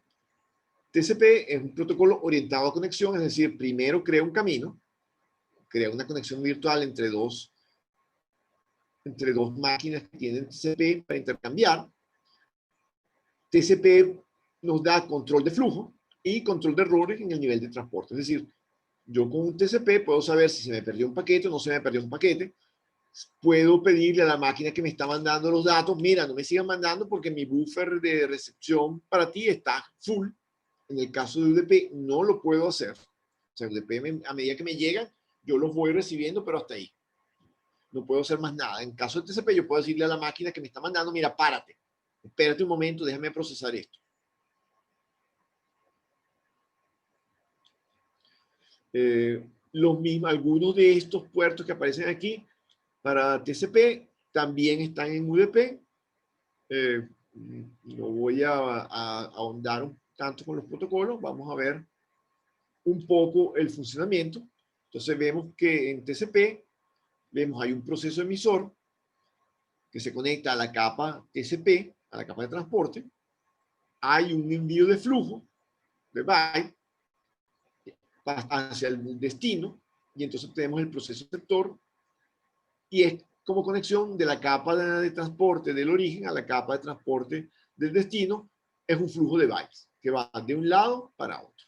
TCP es un protocolo orientado a conexión, es decir, primero crea un camino, crea una conexión virtual entre dos máquinas que tienen TCP para intercambiar. TCP nos da control de flujo y control de errores en el nivel de transporte. Es decir, yo con un TCP puedo saber si se me perdió un paquete o no se me perdió un paquete. Puedo pedirle a la máquina que me está mandando los datos, mira, no me sigas mandando porque mi buffer de recepción para ti está full. En el caso de UDP no lo puedo hacer. O sea, UDP a medida que me llegan, yo los voy recibiendo, pero hasta ahí. No puedo hacer más nada. En caso de TCP, yo puedo decirle a la máquina que me está mandando, mira, párate. Espérate un momento, déjame procesar esto. Algunos de estos puertos que aparecen aquí para TCP también están en UDP. No voy a ahondar tanto con los protocolos. Vamos a ver un poco el funcionamiento. Entonces vemos que en TCP hay un proceso emisor que se conecta a la capa TCP, a la capa de transporte. Hay un envío de flujo de byte hacia el destino, y entonces tenemos el proceso receptor, y es como conexión de la capa de transporte del origen a la capa de transporte del destino. Es un flujo de bytes que va de un lado para otro.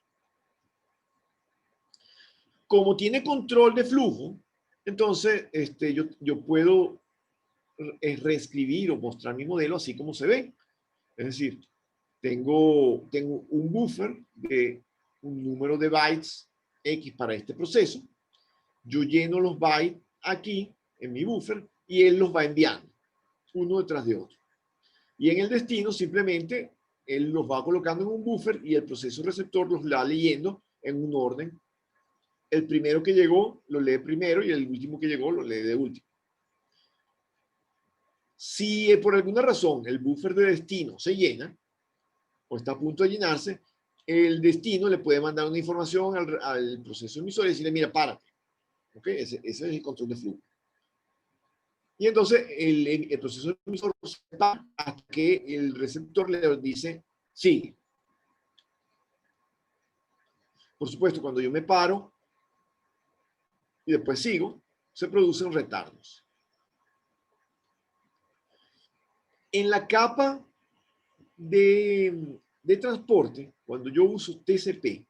Como tiene control de flujo, entonces yo puedo reescribir o mostrar mi modelo así como se ve. Es decir, tengo un buffer de un número de bytes X para este proceso. Yo lleno los bytes aquí en mi buffer y él los va enviando uno detrás de otro. Y en el destino simplemente él los va colocando en un buffer y el proceso receptor los va leyendo en un orden. El primero que llegó lo lee primero y el último que llegó lo lee de último. Si por alguna razón el buffer de destino se llena o está a punto de llenarse, el destino le puede mandar una información al proceso emisor y decirle, mira, párate. ¿Okay? Ese es el control de flujo. Y entonces el proceso emisor se para hasta que el receptor le dice sí. Por supuesto, cuando yo me paro y después sigo, se producen retardos. En la capa de transporte, cuando yo uso TCP,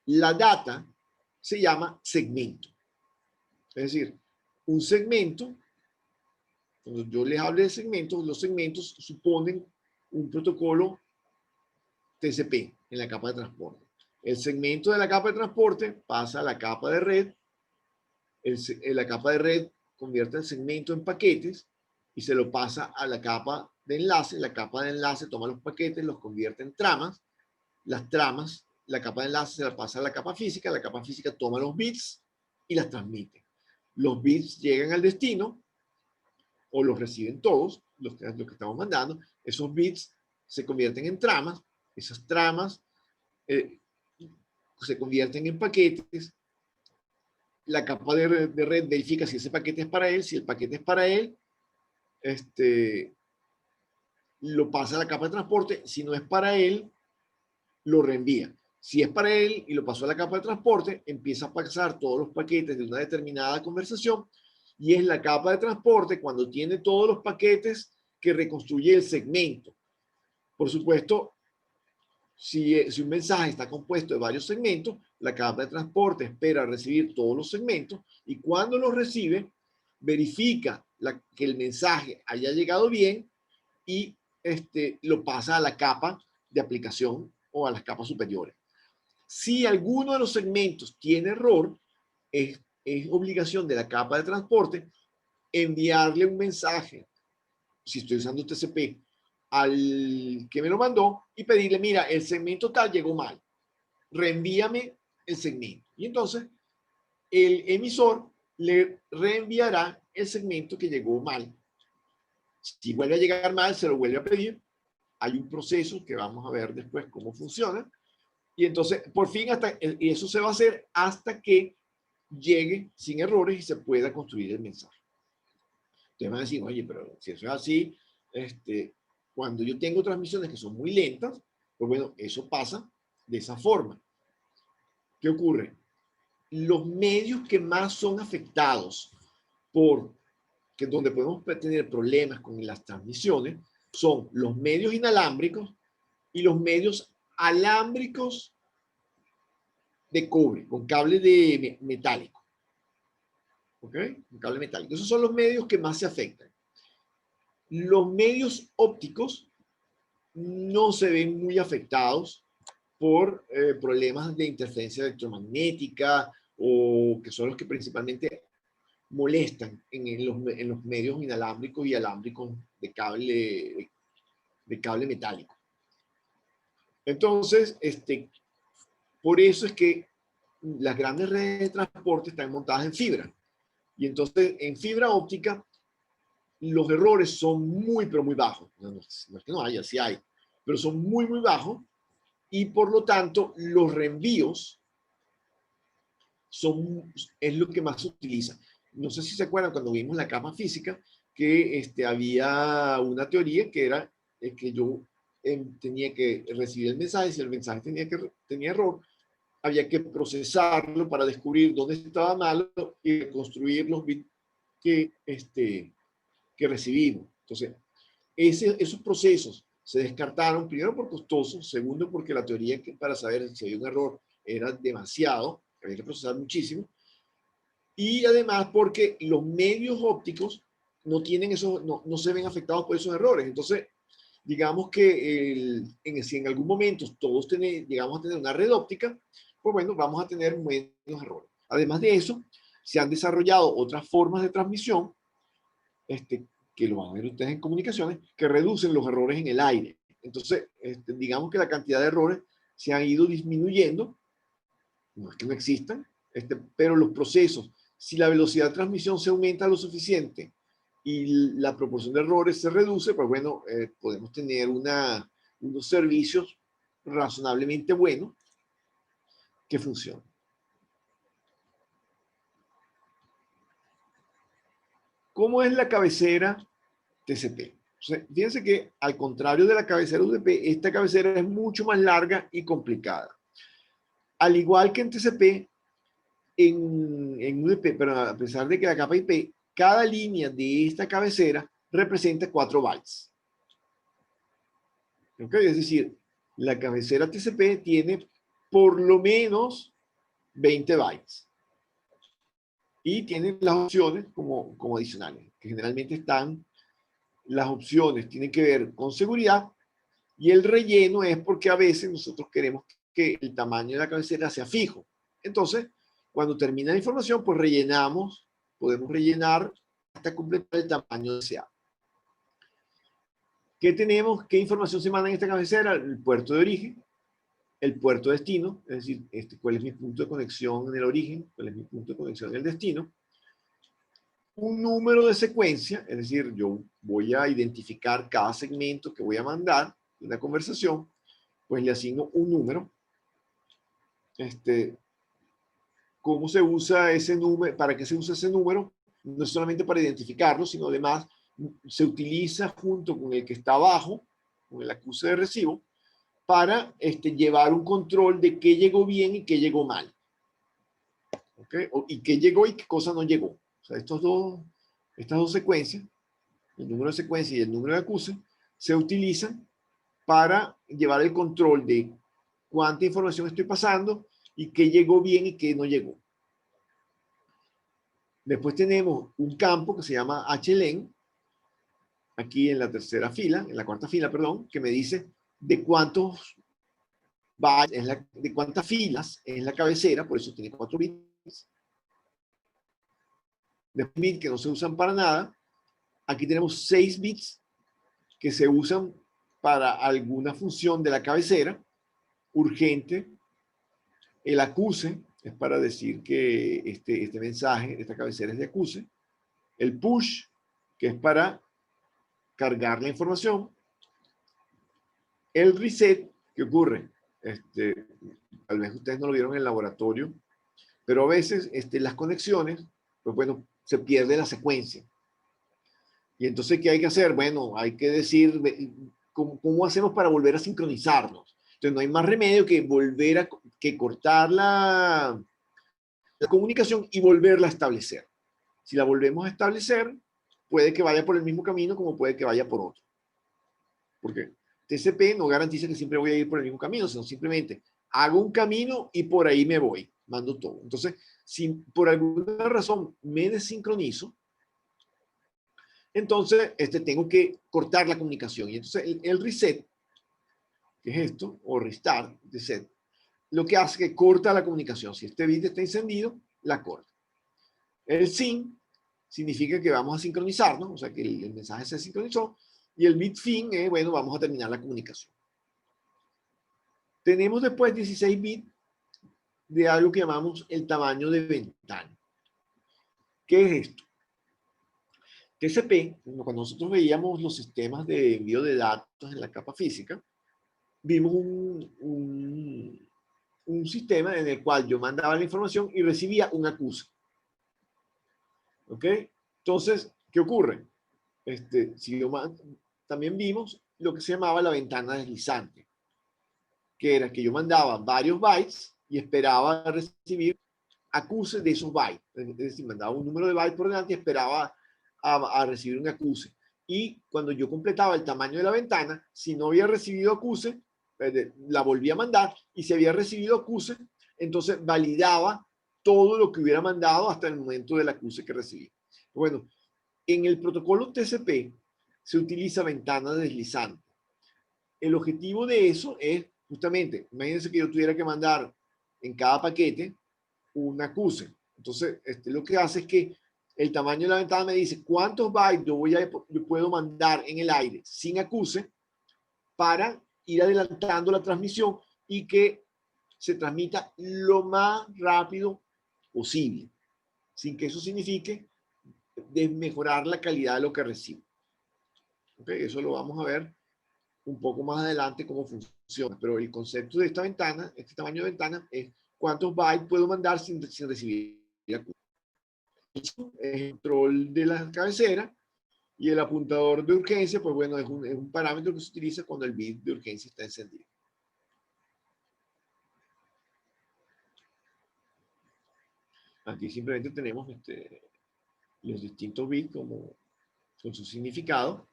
la data se llama segmento. Es decir, un segmento, cuando yo les hable de segmentos, los segmentos suponen un protocolo TCP en la capa de transporte. El segmento de la capa de transporte pasa a la capa de red. La capa de red convierte el segmento en paquetes y se lo pasa a la capa de enlace. La capa de enlace toma los paquetes, los convierte en tramas. Las tramas, la capa de enlace se la pasa a la capa física toma los bits y las transmite. Los bits llegan al destino o los reciben todos, los que estamos mandando. Esos bits se convierten en tramas. Esas tramas se convierten en paquetes. La capa de red verifica si ese paquete es para él. Si el paquete es para él, lo pasa a la capa de transporte. Si no es para él, lo reenvía. Si es para él y lo pasó a la capa de transporte, empieza a pasar todos los paquetes de una determinada conversación, y es la capa de transporte, cuando tiene todos los paquetes, que reconstruye el segmento. Por supuesto, si un mensaje está compuesto de varios segmentos, la capa de transporte espera recibir todos los segmentos, y cuando los recibe, verifica que el mensaje haya llegado bien y lo pasa a la capa de aplicación o a las capas superiores. Si alguno de los segmentos tiene error, es obligación de la capa de transporte enviarle un mensaje, si estoy usando TCP, al que me lo mandó y pedirle, mira, el segmento tal llegó mal, reenvíame el segmento. Y entonces el emisor le reenviará el segmento que llegó mal. Si vuelve a llegar mal, se lo vuelve a pedir. Hay un proceso que vamos a ver después cómo funciona. Y entonces, por fin, y eso se va a hacer hasta que llegue sin errores y se pueda construir el mensaje. Ustedes van a decir, oye, pero si eso es así, cuando yo tengo transmisiones que son muy lentas, pues bueno, eso pasa de esa forma. ¿Qué ocurre? Los medios que más son afectados donde podemos tener problemas con las transmisiones son los medios inalámbricos y los medios alámbricos de cobre, con cable metálico. ¿Ok? Un cable metálico. Esos son los medios que más se afectan. Los medios ópticos no se ven muy afectados por problemas de interferencia electromagnética, o que son los que principalmente molestan en los medios inalámbricos y alámbricos de cable de cable metálico. Entonces, por eso es que las grandes redes de transporte están montadas en fibra. Y entonces, en fibra óptica, los errores son muy, pero muy bajos. No es que no haya, sí hay, pero son muy, muy bajos. Y por lo tanto, los reenvíos es lo que más se utiliza. No sé si se acuerdan cuando vimos la capa física, que había una teoría que era que yo tenía que recibir el mensaje, si el mensaje tenía error, había que procesarlo para descubrir dónde estaba malo y reconstruir los bits que recibimos. Entonces, esos procesos se descartaron, primero por costoso, segundo porque la teoría que para saber si había un error era demasiado, había que procesar muchísimo, y además porque los medios ópticos no tienen esos, no se ven afectados por esos errores. Entonces, digamos que si en algún momento todos llegamos a tener una red óptica, pues bueno, vamos a tener menos errores. Además de eso, se han desarrollado otras formas de transmisión, que lo van a ver ustedes en comunicaciones, que reducen los errores en el aire. Entonces, digamos que la cantidad de errores se han ido disminuyendo, no es que no existan, pero los procesos, si la velocidad de transmisión se aumenta lo suficiente y la proporción de errores se reduce, pues bueno, podemos tener unos servicios razonablemente buenos que funcionan. ¿Cómo es la cabecera TCP? O sea, fíjense que al contrario de la cabecera UDP, esta cabecera es mucho más larga y complicada. Al igual que en TCP, en UDP, pero a pesar de que la capa IP, cada línea de esta cabecera representa 4 bytes. ¿Okay? Es decir, la cabecera TCP tiene por lo menos 20 bytes. Y tiene las opciones como adicionales, que generalmente las opciones tienen que ver con seguridad, y el relleno es porque a veces nosotros queremos que el tamaño de la cabecera sea fijo. Entonces, cuando termina la información, pues podemos rellenar hasta completar el tamaño deseado. ¿Qué tenemos? ¿Qué información se manda en esta cabecera? El puerto de origen, el puerto de destino, es decir, cuál es mi punto de conexión en el origen, cuál es mi punto de conexión en el destino, un número de secuencia, es decir, yo voy a identificar cada segmento que voy a mandar de una conversación, pues le asigno un número. ¿Cómo se usa ese número? ¿Para qué se usa ese número? No es solamente para identificarlo, sino además se utiliza junto con el que está abajo, con el acuse de recibo, para llevar un control de qué llegó bien y qué llegó mal. ¿Okay? Y qué llegó y qué cosa no llegó. O sea, estas dos secuencias, el número de secuencia y el número de acuse, se utilizan para llevar el control de cuánta información estoy pasando y qué llegó bien y qué no llegó. Después tenemos un campo que se llama HLEN, aquí en la cuarta fila, perdón, que me dice de cuántos bytes, de cuántas filas es la cabecera, por eso tiene 4 bits. Después bits que no se usan para nada. Aquí tenemos 6 bits que se usan para alguna función de la cabecera, urgente. El acuse es para decir que este mensaje, esta cabecera es de acuse. El push, que es para cargar la información. El reset, ¿qué ocurre? Tal vez ustedes no lo vieron en el laboratorio, pero a veces las conexiones, pues bueno, se pierde la secuencia. Y entonces, ¿qué hay que hacer? Bueno, hay que decir, ¿cómo hacemos para volver a sincronizarnos? Entonces, no hay más remedio que que cortar la comunicación y volverla a establecer. Si la volvemos a establecer, puede que vaya por el mismo camino como puede que vaya por otro. Porque TCP no garantiza que siempre voy a ir por el mismo camino, sino simplemente hago un camino y por ahí me voy, mando todo. Entonces, si por alguna razón me desincronizo, entonces tengo que cortar la comunicación. Y entonces el reset, que es esto, o restart, reset, lo que hace es que corta la comunicación. Si este bit está encendido, la corta. El sync significa que vamos a sincronizarnos, o sea que el mensaje se sincronizó, Y el bit fin es, bueno, vamos a terminar la comunicación. Tenemos después 16 bits de algo que llamamos el tamaño de ventana. ¿Qué es esto? TCP, cuando nosotros veíamos los sistemas de envío de datos en la capa física, vimos un sistema en el cual yo mandaba la información y recibía un acuse. ¿Ok? Entonces, ¿qué ocurre? También vimos lo que se llamaba la ventana deslizante, que era que yo mandaba varios bytes y esperaba recibir acuse de esos bytes. Es decir, mandaba un número de bytes por delante y esperaba a recibir un acuse. Y cuando yo completaba el tamaño de la ventana, si no había recibido acuse, la volvía a mandar, y si había recibido acuse, entonces validaba todo lo que hubiera mandado hasta el momento del acuse que recibí. Bueno, en el protocolo TCP se utiliza ventana deslizante. El objetivo de eso es justamente, imagínense que yo tuviera que mandar en cada paquete un acuse. Entonces, lo que hace es que el tamaño de la ventana me dice cuántos bytes yo puedo mandar en el aire sin acuse para ir adelantando la transmisión y que se transmita lo más rápido posible, sin que eso signifique desmejorar la calidad de lo que recibo. ¿Okay? Eso lo vamos a ver un poco más adelante cómo funciona, pero el concepto de esta ventana, este tamaño de ventana, es cuántos bytes puedo mandar sin recibir acuse. Es el control de la cabecera, y el apuntador de urgencia, pues bueno, es un parámetro que se utiliza cuando el bit de urgencia está encendido. Aquí simplemente tenemos los distintos bits con su significado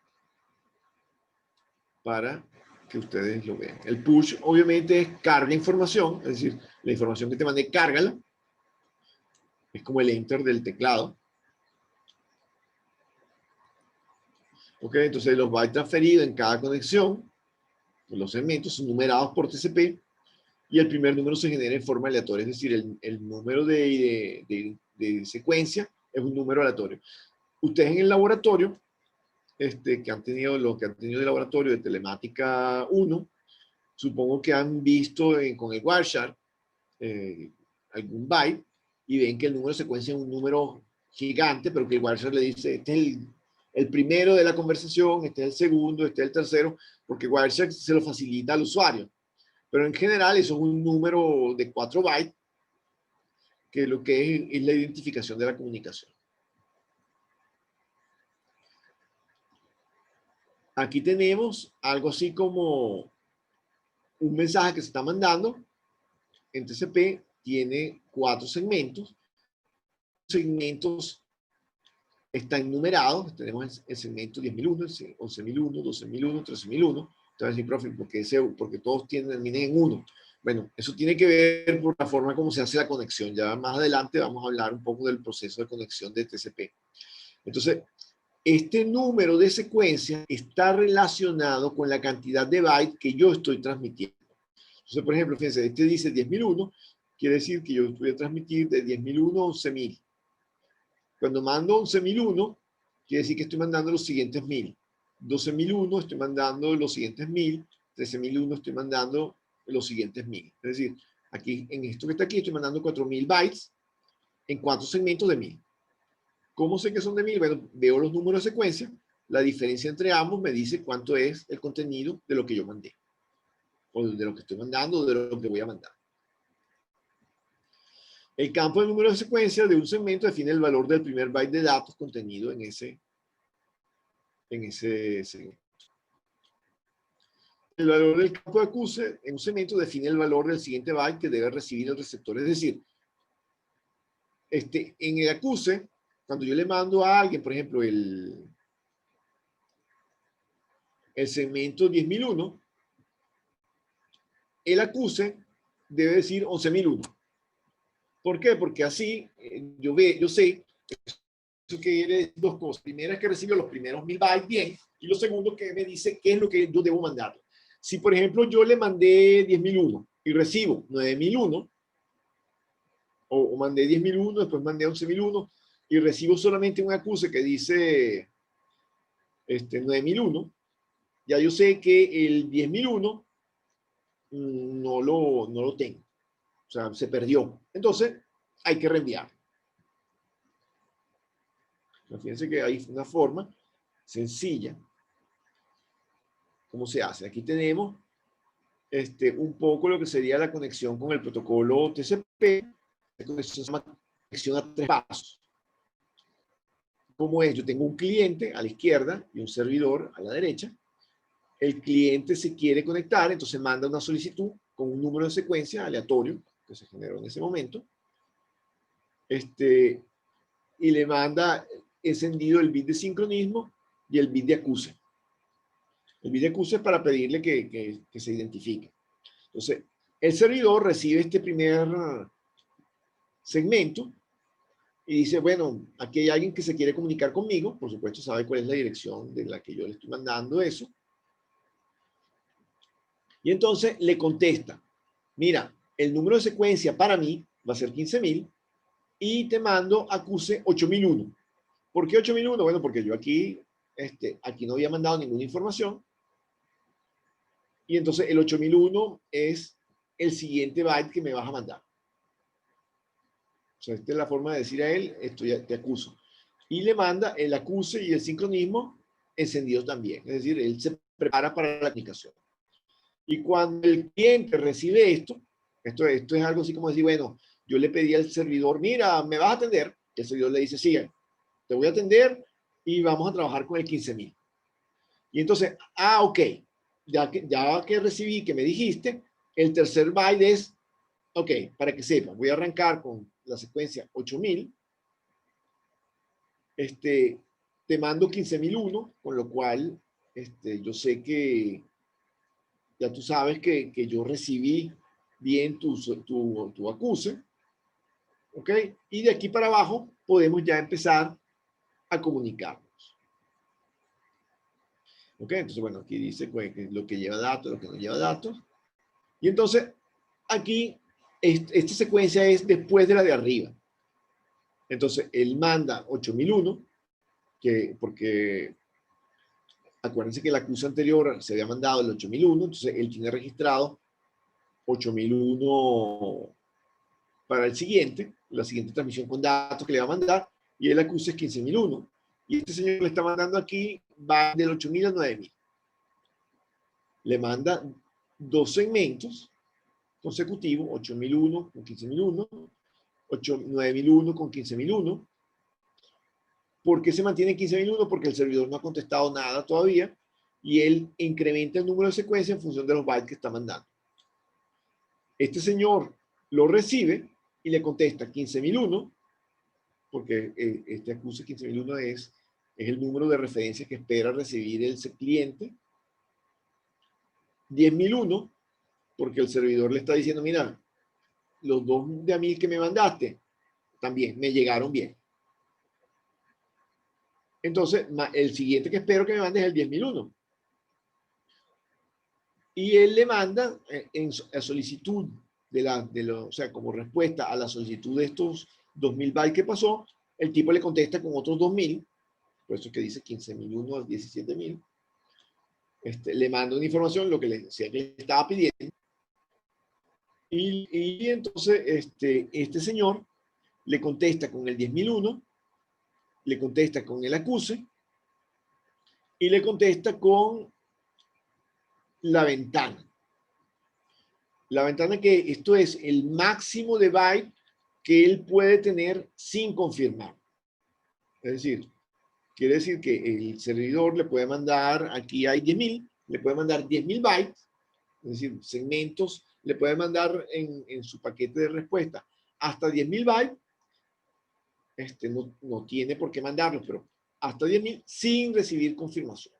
para que ustedes lo vean. El push obviamente es carga información, es decir, la información que te mandé, cárgala. Es como el enter del teclado. Ok, entonces los bytes transferidos en cada conexión, los segmentos son numerados por TCP, y el primer número se genera en forma aleatoria, es decir, el número de secuencia es un número aleatorio. Ustedes en el laboratorio, que han tenido de laboratorio de telemática 1, supongo que han visto con el Wireshark algún byte y ven que el número de secuencia es un número gigante, pero que el Wireshark le dice, este es el primero de la conversación, este es el segundo, este es el tercero, porque Wireshark se lo facilita al usuario. Pero en general eso es un número de 4 bytes, que lo que es la identificación de la comunicación. Aquí tenemos algo así como un mensaje que se está mandando en TCP, tiene 4 segmentos. Segmentos están numerados, tenemos el segmento 10.001, 11.001, 12.001, 13.001. Entonces, profe, porque todos terminan en 1. Bueno, eso tiene que ver por la forma como se hace la conexión. Ya más adelante vamos a hablar un poco del proceso de conexión de TCP. Entonces, este número de secuencia está relacionado con la cantidad de bytes que yo estoy transmitiendo. Entonces, por ejemplo, fíjense, este dice 10.001, quiere decir que yo voy a transmitir de 10.001 a 11.000. Cuando mando 11.001, quiere decir que estoy mandando los siguientes 1.000. 12.001 estoy mandando los siguientes 1.000. 13.001 estoy mandando los siguientes 1.000. Es decir, aquí, en esto que está aquí, estoy mandando 4.000 bytes en 4 segmentos de 1.000. ¿Cómo sé que son de 1.000? Bueno, veo los números de secuencia. La diferencia entre ambos me dice cuánto es el contenido de lo que yo mandé. O de lo que estoy mandando, o de lo que voy a mandar. El campo de número de secuencia de un segmento define el valor del primer byte de datos contenido en ese segmento. El valor del campo de acuse en un segmento define el valor del siguiente byte que debe recibir el receptor. Es decir, en el acuse, cuando yo le mando a alguien, por ejemplo, el segmento 10.001, el acuse debe decir 11.001. ¿Por qué? Porque así yo sé eso quiere decir 2 cosas. Primera es que recibo los primeros 1.000 bytes bien, y lo segundo que me dice qué es lo que yo debo mandar. Si, por ejemplo, yo le mandé 10.001 y recibo 9.001, o mandé 10.001, después mandé 11.001, y recibo solamente un acuse que dice 9.001, ya yo sé que el 10.001 no lo tengo. O sea, se perdió. Entonces, hay que reenviar. Fíjense que hay una forma sencilla. ¿Cómo se hace? Aquí tenemos un poco lo que sería la conexión con el protocolo TCP. La conexión se llama conexión a 3 pasos. ¿Cómo es? Yo tengo un cliente a la izquierda y un servidor a la derecha. El cliente se quiere conectar, entonces manda una solicitud con un número de secuencia aleatorio que se generó en ese momento. Y le manda encendido el bit de sincronismo y el bit de acuse. El bit de acuse es para pedirle que se identifique. Entonces, el servidor recibe este primer segmento y dice, bueno, aquí hay alguien que se quiere comunicar conmigo, por supuesto sabe cuál es la dirección de la que yo le estoy mandando eso. Y entonces le contesta, mira, el número de secuencia para mí va a ser 15.000 y te mando acuse 8.001. ¿Por qué 8.001? Bueno, porque yo aquí no había mandado ninguna información. Y entonces el 8.001 es el siguiente byte que me vas a mandar. O sea, esta es la forma de decir a él, esto ya te acuso. Y le manda el acuse y el sincronismo encendidos también. Es decir, él se prepara para la comunicación. Y cuando el cliente recibe esto es algo así como decir, bueno, yo le pedí al servidor, mira, ¿me vas a atender? El servidor le dice, sí, te voy a atender y vamos a trabajar con el 15.000. Y entonces, ok, ya que recibí, que me dijiste, el tercer byte es, ok, para que sepa, voy a arrancar con la secuencia 8.000, te mando 15.001, con lo cual yo sé que ya tú sabes que yo recibí bien tu acuse, ¿ok? Y de aquí para abajo podemos ya empezar a comunicarnos. ¿Ok? Entonces, bueno, aquí dice pues, lo que lleva datos, lo que no lleva datos. Y entonces, aquí, esta secuencia es después de la de arriba. Entonces, él manda 8.001, porque acuérdense que la acuse anterior se había mandado el 8.001, entonces él tiene registrado 8.001 para el siguiente, la siguiente transmisión con datos que le va a mandar, y el acuse es 15.001. Y este señor le está mandando aquí, va del 8.000 al 9.000. Le manda 2 segmentos consecutivos, 8.001 con 15.001, 9.001 con 15.001. ¿Por qué se mantiene en 15.001? Porque el servidor no ha contestado nada todavía y él incrementa el número de secuencias en función de los bytes que está mandando. Este señor lo recibe y le contesta 15.001, porque este acuse 15.001 es el número de referencia que espera recibir el cliente. 10.001, porque el servidor le está diciendo, mira, los 2 de a 1.000 que me mandaste también me llegaron bien. Entonces, el siguiente que espero que me mande es el 10.001. Y él le manda a solicitud o sea, como respuesta a la solicitud de estos 2.000 bytes que pasó, el tipo le contesta con otros 2.000, por eso es que dice 15.001 a 17.000. Le manda una información, lo que le decía que le estaba pidiendo. Y entonces este señor le contesta con el 10.001, le contesta con el acuse y le contesta con la ventana. La ventana que esto es el máximo de byte que él puede tener sin confirmar. Es decir, quiere decir que el servidor le puede mandar, aquí hay 10.000, le puede mandar 10.000 bytes, es decir, segmentos, le puede mandar en su paquete de respuesta hasta 10.000 bytes. No tiene por qué mandarlos, pero hasta 10.000 sin recibir confirmación.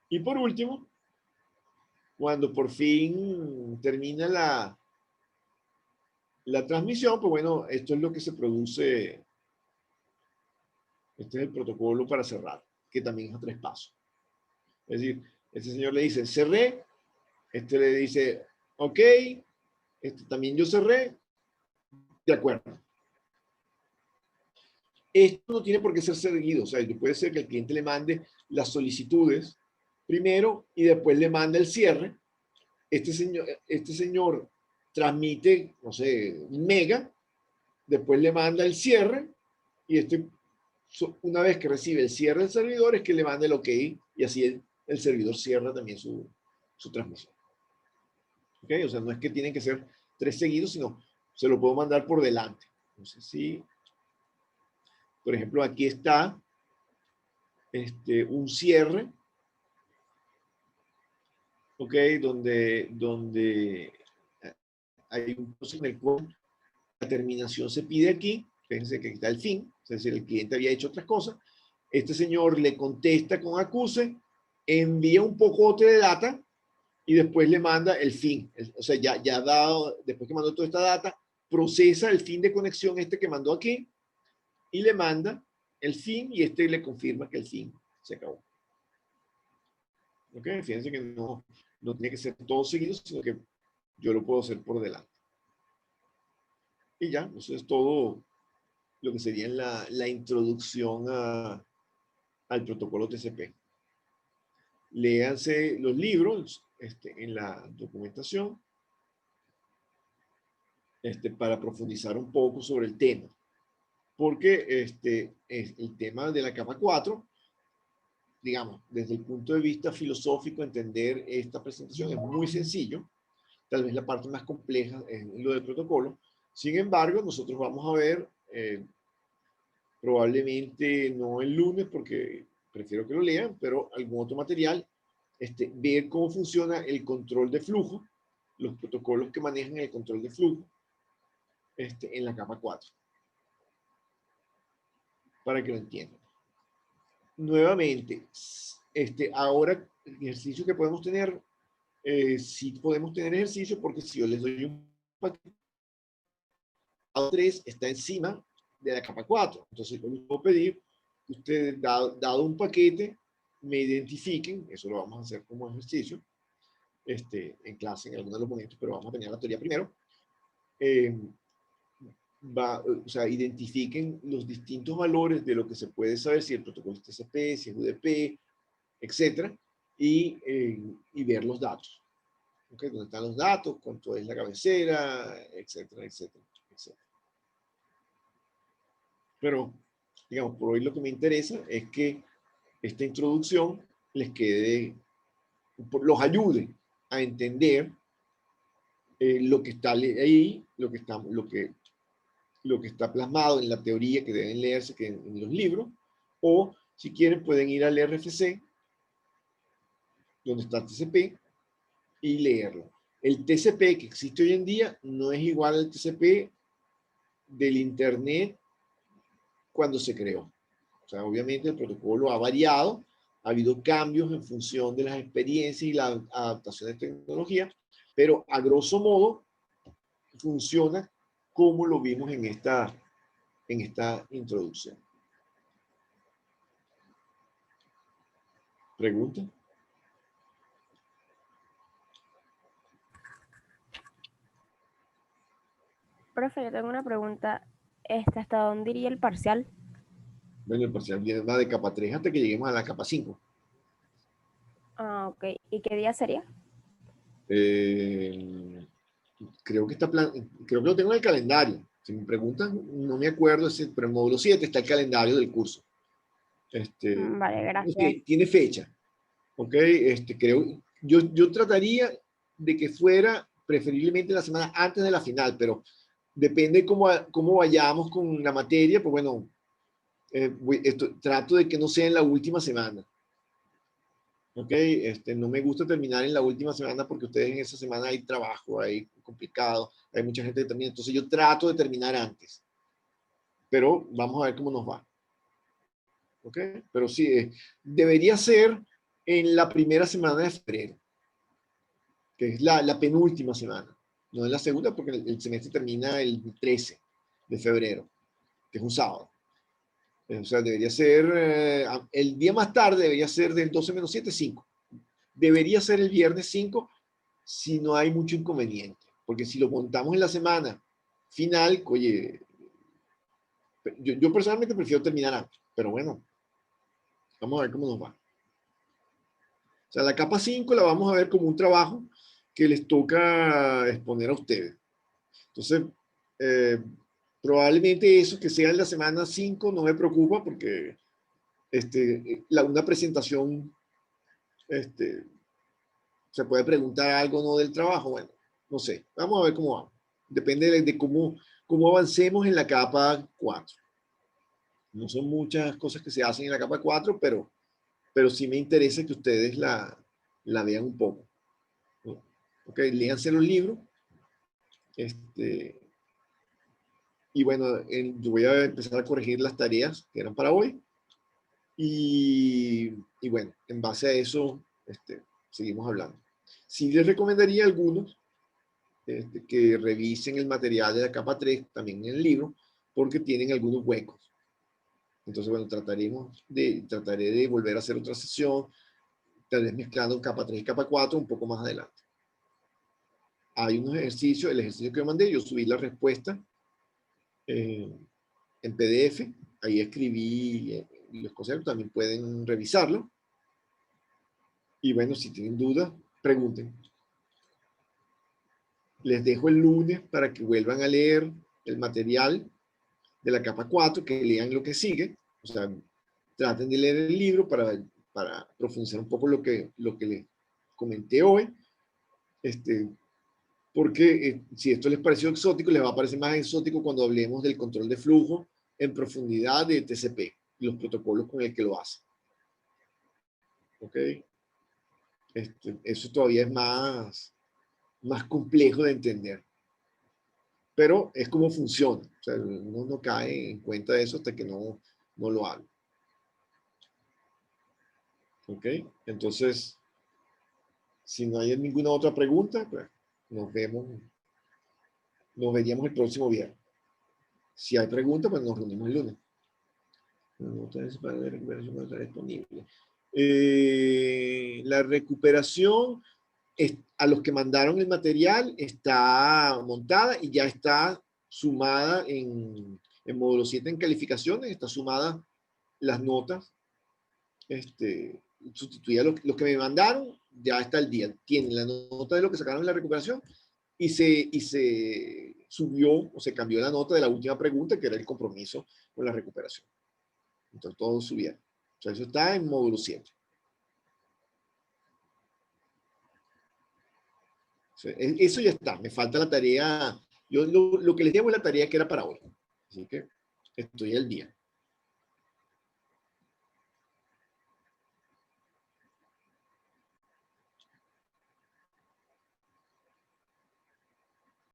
Y por último, cuando por fin termina la transmisión, pues bueno, esto es lo que se produce. Este es el protocolo para cerrar, que también es a 3 pasos. Es decir, este señor le dice, cerré, este le dice, ok, también yo cerré, de acuerdo. Esto no tiene por qué ser seguido, o sea, puede ser que el cliente le mande las solicitudes primero y después le manda el cierre. Este señor transmite, no sé, un mega, después le manda el cierre y una vez que recibe el cierre del servidor es que le manda el OK y así el servidor cierra también su transmisión. ¿Ok? O sea, no es que tienen que ser 3 seguidos, sino se lo puedo mandar por delante. Entonces, sí, por ejemplo, aquí está un cierre, ¿ok? Donde hay un proceso en el cual la terminación se pide aquí, fíjense que aquí está el fin, es decir, el cliente había hecho otras cosas, este señor le contesta con acuse, envía un pocote de data y después le manda el fin, o sea, ya dado, después que mandó toda esta data, procesa el fin de conexión que mandó aquí y le manda el fin y le confirma que el fin se acabó. ¿Ok? Fíjense que no tiene que ser todo seguido, sino que yo lo puedo hacer por delante. Y ya, eso es todo lo que sería la introducción al protocolo TCP. Léanse los libros en la documentación para profundizar un poco sobre el tema. Porque el tema de la capa 4, digamos, desde el punto de vista filosófico, entender esta presentación es muy sencillo. Tal vez la parte más compleja es lo del protocolo. Sin embargo, nosotros vamos a ver, probablemente no el lunes, porque prefiero que lo lean, pero algún otro material, ver cómo funciona el control de flujo, los protocolos que manejan el control de flujo en la capa 4, para que lo entiendan. Nuevamente, ahora el ejercicio que podemos tener, sí podemos tener ejercicio, porque si yo les doy un paquete, 3 está encima de la capa 4. Entonces, yo les puedo pedir que ustedes, dado un paquete, me identifiquen, eso lo vamos a hacer como ejercicio, en clase, en algunos de los momentos, pero vamos a tener la teoría primero. O sea, identifiquen los distintos valores de lo que se puede saber, si el protocolo es TCP, si es UDP, etcétera, y ver los datos. ¿Okay? ¿Dónde están los datos? ¿Cuánto es la cabecera? Etcétera, etcétera, etcétera. Pero, digamos, por hoy lo que me interesa es que esta introducción les quede, los ayude a entender lo que está ahí, lo que está plasmado en la teoría que deben leerse en los libros, o si quieren pueden ir al RFC, donde está el TCP, y leerlo. El TCP que existe hoy en día no es igual al TCP del Internet cuando se creó. O sea, obviamente el protocolo ha variado, ha habido cambios en función de las experiencias y la adaptación de tecnología, pero a grosso modo funciona como lo vimos en esta introducción. ¿Pregunta? Profe, yo tengo una pregunta. ¿Hasta dónde iría el parcial? Bueno, el parcial viene más de capa 3 hasta que lleguemos a la capa 5. Ah, ok. ¿Y qué día sería? Creo que lo tengo en el calendario. Si me preguntan, no me acuerdo, pero en módulo 7 está el calendario del curso. Vale, gracias. Tiene fecha. ¿Ok? Yo trataría de que fuera preferiblemente la semana antes de la final, pero depende cómo vayamos con la materia, pues bueno, trato de que no sea en la última semana. ¿Ok? No me gusta terminar en la última semana porque ustedes en esa semana hay trabajo, hay complicado, hay mucha gente que termina. Entonces yo trato de terminar antes. Pero vamos a ver cómo nos va. ¿Ok? Pero sí, debería ser en la primera semana de febrero, que es la penúltima semana. No es la segunda porque el semestre termina el 13 de febrero, que es un sábado. O sea, debería ser, el día más tarde debería ser del 12 menos 7, 5. Debería ser el viernes 5 si no hay mucho inconveniente. Porque si lo montamos en la semana final, oye, Yo personalmente prefiero terminar antes, pero bueno, vamos a ver cómo nos va. O sea, la capa 5 la vamos a ver como un trabajo que les toca exponer a ustedes. Entonces, probablemente eso que sea en la semana 5 no me preocupa porque una presentación, se puede preguntar algo no del trabajo. Bueno, no sé, vamos a ver cómo va. Depende de cómo avancemos en la capa 4. No son muchas cosas que se hacen en la capa 4, pero sí me interesa que ustedes la vean un poco, ¿no? Ok, léanse los libros. Y bueno, yo voy a empezar a corregir las tareas que eran para hoy. Y bueno, en base a eso, seguimos hablando. Sí les recomendaría a algunos que revisen el material de la capa 3 también en el libro, porque tienen algunos huecos. Entonces, bueno, trataré de volver a hacer otra sesión, tal vez mezclando capa 3 y capa 4 un poco más adelante. Hay unos ejercicios, el ejercicio que yo mandé, yo subí la respuesta en PDF, ahí escribí los conceptos, también pueden revisarlo. Y bueno, si tienen dudas, pregunten. Les dejo el lunes para que vuelvan a leer el material de la capa 4, que lean lo que sigue. O sea, traten de leer el libro para profundizar un poco lo que les comenté hoy. Porque si esto les pareció exótico, les va a parecer más exótico cuando hablemos del control de flujo en profundidad de TCP y los protocolos con el que lo hace. ¿Ok? Eso todavía es más complejo de entender. Pero es como funciona. O sea, uno no cae en cuenta de eso hasta que no lo haga. ¿Ok? Entonces, si no hay ninguna otra pregunta, pues nos veríamos el próximo viernes. Si hay preguntas, pues nos reunimos el lunes. Para la recuperación no está disponible. La recuperación a los que mandaron el material está montada y ya está sumada en módulo 7 en calificaciones, está sumada las notas, sustituida lo que me mandaron, ya está el día. Tienen la nota de lo que sacaron en la recuperación y se subió o se cambió la nota de la última pregunta, que era el compromiso con la recuperación. Entonces todo subieron. O sea, eso está en módulo 7. O sea, eso ya está. Me falta la tarea. Yo lo que les debo es la tarea que era para hoy. Así que estoy al día.